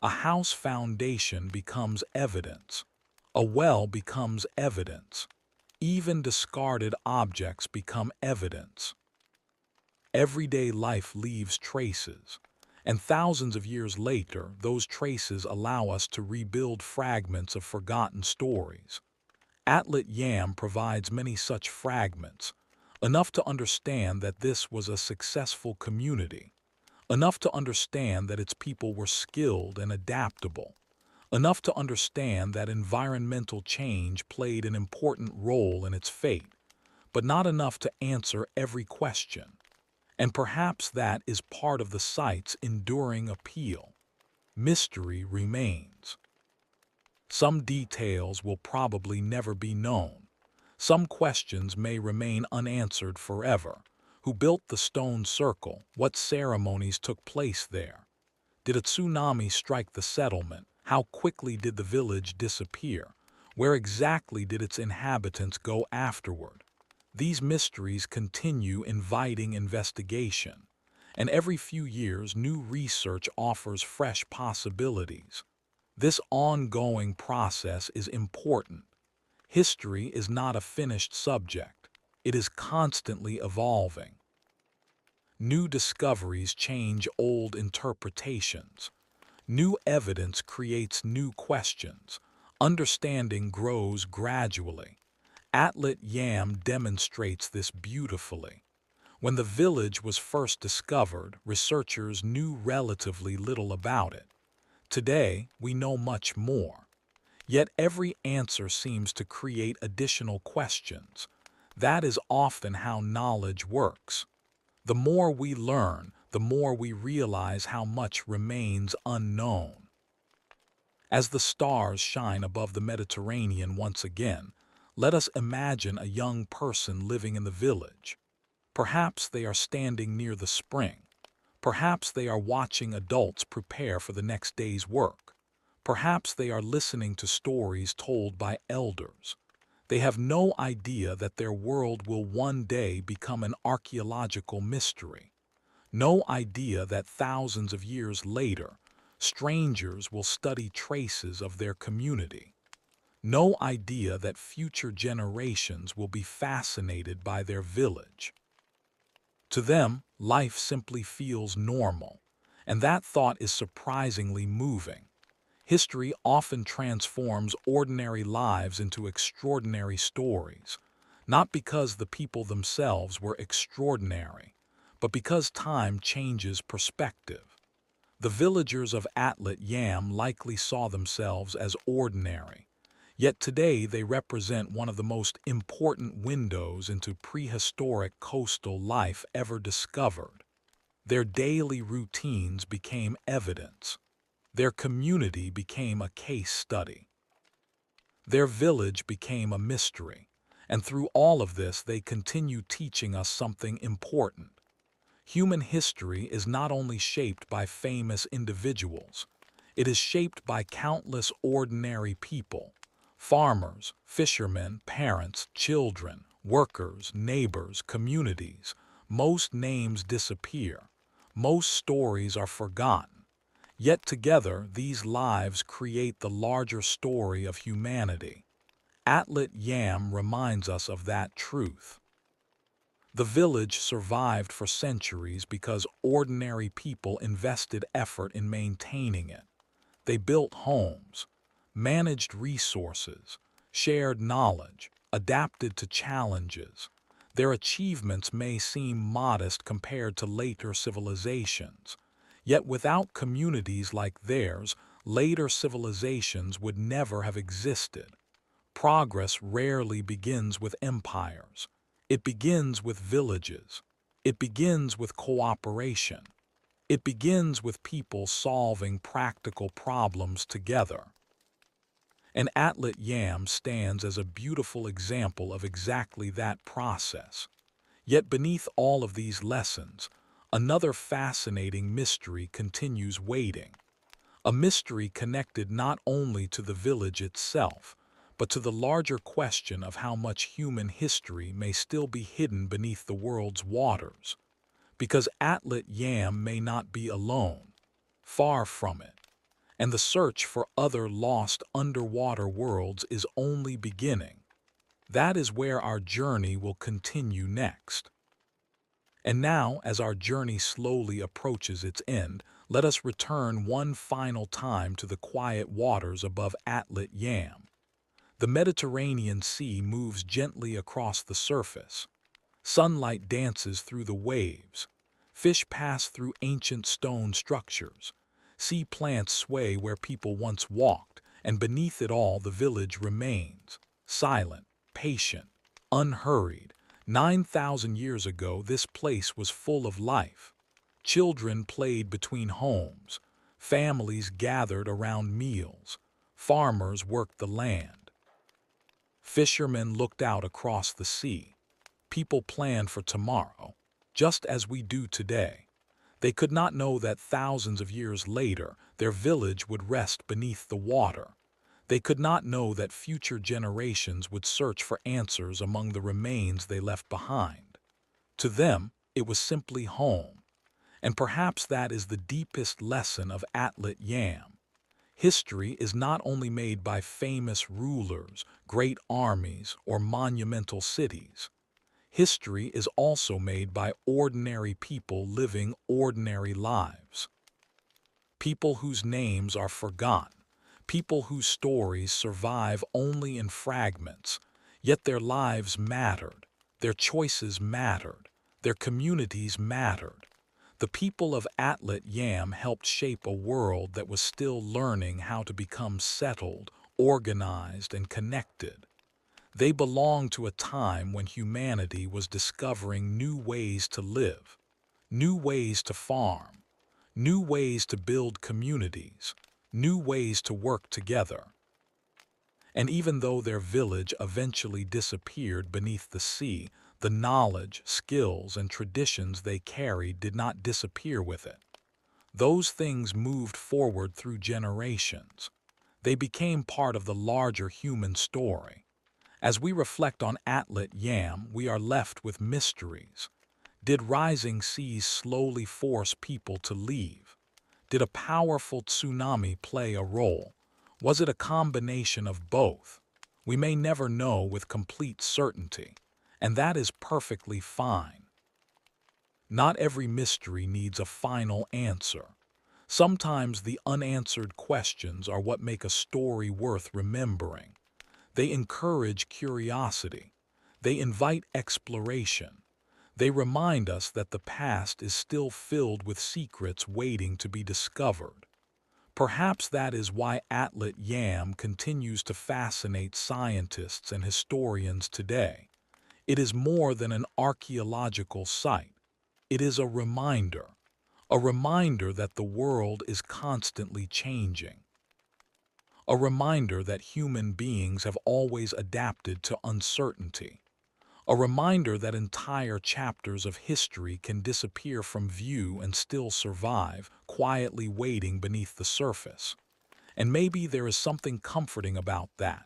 A house foundation becomes evidence. A well becomes evidence. Even discarded objects become evidence. Everyday life leaves traces, and thousands of years later, those traces allow us to rebuild fragments of forgotten stories. Atlit Yam provides many such fragments, enough to understand that this was a successful community, enough to understand that its people were skilled and adaptable, enough to understand that environmental change played an important role in its fate, but not enough to answer every question. And perhaps that is part of the site's enduring appeal. Mystery remains. Some details will probably never be known. Some questions may remain unanswered forever. Who built the stone circle? What ceremonies took place there? Did a tsunami strike the settlement? How quickly did the village disappear? Where exactly did its inhabitants go afterward? These mysteries continue inviting investigation, and every few years new research offers fresh possibilities. This ongoing process is important. History is not a finished subject. It is constantly evolving. New discoveries change old interpretations. New evidence creates new questions. Understanding grows gradually. Atlit Yam demonstrates this beautifully. When the village was first discovered, researchers knew relatively little about it. Today, we know much more. Yet every answer seems to create additional questions. That is often how knowledge works. The more we learn, the more we realize how much remains unknown. As the stars shine above the Mediterranean once again, let us imagine a young person living in the village. Perhaps they are standing near the spring. Perhaps they are watching adults prepare for the next day's work. Perhaps they are listening to stories told by elders. They have no idea that their world will one day become an archaeological mystery. No idea that thousands of years later, strangers will study traces of their community. No idea that future generations will be fascinated by their village. To them, life simply feels normal, and that thought is surprisingly moving. History often transforms ordinary lives into extraordinary stories, not because the people themselves were extraordinary, but because time changes perspective. The villagers of Atlit Yam likely saw themselves as ordinary, yet today they represent one of the most important windows into prehistoric coastal life ever discovered. Their daily routines became evidence. Their community became a case study. Their village became a mystery, and through all of this they continue teaching us something important. Human history is not only shaped by famous individuals, it is shaped by countless ordinary people: farmers, fishermen, parents, children, workers, neighbors, communities. Most names disappear. Most stories are forgotten. Yet together, these lives create the larger story of humanity. Atlit Yam reminds us of that truth. The village survived for centuries because ordinary people invested effort in maintaining it. They built homes, managed resources, shared knowledge, adapted to challenges. Their achievements may seem modest compared to later civilizations. Yet without communities like theirs, later civilizations would never have existed. Progress rarely begins with empires. It begins with villages. It begins with cooperation. It begins with people solving practical problems together. And Atlit Yam stands as a beautiful example of exactly that process. Yet beneath all of these lessons, another fascinating mystery continues waiting. A mystery connected not only to the village itself, but to the larger question of how much human history may still be hidden beneath the world's waters. Because Atlit Yam may not be alone, far from it, and the search for other lost underwater worlds is only beginning. That is where our journey will continue next. And now, as our journey slowly approaches its end, let us return one final time to the quiet waters above Atlit Yam. The Mediterranean Sea moves gently across the surface. Sunlight dances through the waves. Fish pass through ancient stone structures. Sea plants sway where people once walked, and beneath it all the village remains, silent, patient, unhurried, 9,000 years ago, this place was full of life. Children played between homes. Families gathered around meals. Farmers worked the land. Fishermen looked out across the sea. People planned for tomorrow, just as we do today. They could not know that thousands of years later, their village would rest beneath the water. They could not know that future generations would search for answers among the remains they left behind. To them, it was simply home. And perhaps that is the deepest lesson of Atlit Yam. History is not only made by famous rulers, great armies, or monumental cities. History is also made by ordinary people living ordinary lives. People whose names are forgotten, people whose stories survive only in fragments, yet their lives mattered, their choices mattered, their communities mattered. The people of Atlit Yam helped shape a world that was still learning how to become settled, organized, and connected. They belong to a time when humanity was discovering new ways to live, new ways to farm, new ways to build communities, new ways to work together. And even though their village eventually disappeared beneath the sea, the knowledge, skills, and traditions they carried did not disappear with it. Those things moved forward through generations. They became part of the larger human story. As we reflect on Atlit Yam, we are left with mysteries. Did rising seas slowly force people to leave? Did a powerful tsunami play a role? Was it a combination of both? We may never know with complete certainty, and that is perfectly fine. Not every mystery needs a final answer. Sometimes the unanswered questions are what make a story worth remembering. They encourage curiosity. They invite exploration. They remind us that the past is still filled with secrets waiting to be discovered. Perhaps that is why Atlit Yam continues to fascinate scientists and historians today. It is more than an archaeological site. It is a reminder that the world is constantly changing. A reminder that human beings have always adapted to uncertainty. A reminder that entire chapters of history can disappear from view and still survive, quietly waiting beneath the surface. And maybe there is something comforting about that.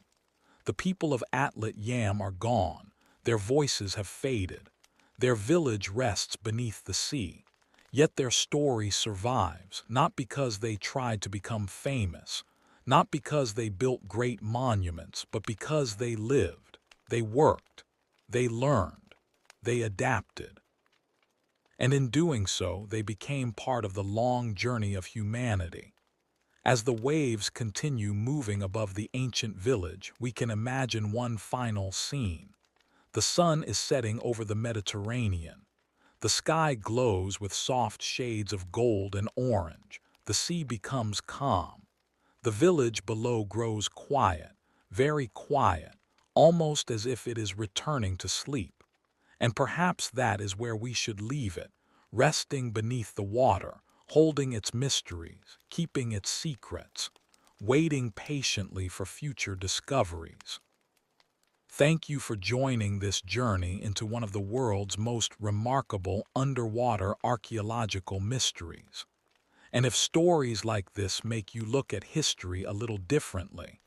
The people of Atlit Yam are gone. Their voices have faded. Their village rests beneath the sea. Yet their story survives, not because they tried to become famous, not because they built great monuments, but because they lived, they worked, they learned, they adapted. And in doing so, they became part of the long journey of humanity. As the waves continue moving above the ancient village, we can imagine one final scene. The sun is setting over the Mediterranean. The sky glows with soft shades of gold and orange. The sea becomes calm. The village below grows quiet, very quiet, almost as if it is returning to sleep. And perhaps that is where we should leave it, resting beneath the water, holding its mysteries, keeping its secrets, waiting patiently for future discoveries. Thank you for joining this journey into one of the world's most remarkable underwater archaeological mysteries. And if stories like this make you look at history a little differently,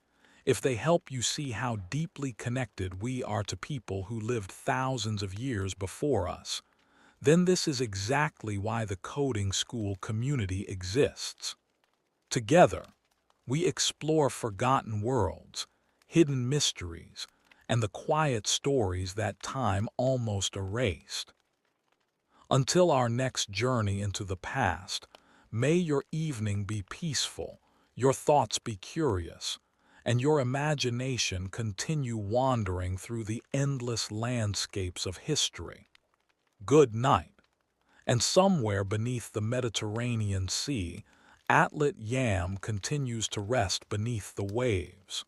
if they help you see how deeply connected we are to people who lived thousands of years before us, then this is exactly why the coding school community exists. Together, we explore forgotten worlds, hidden mysteries, and the quiet stories that time almost erased. Until our next journey into the past, may your evening be peaceful, your thoughts be curious, and your imagination continue wandering through the endless landscapes of history. Good night. And somewhere beneath the Mediterranean Sea, Atlit Yam continues to rest beneath the waves.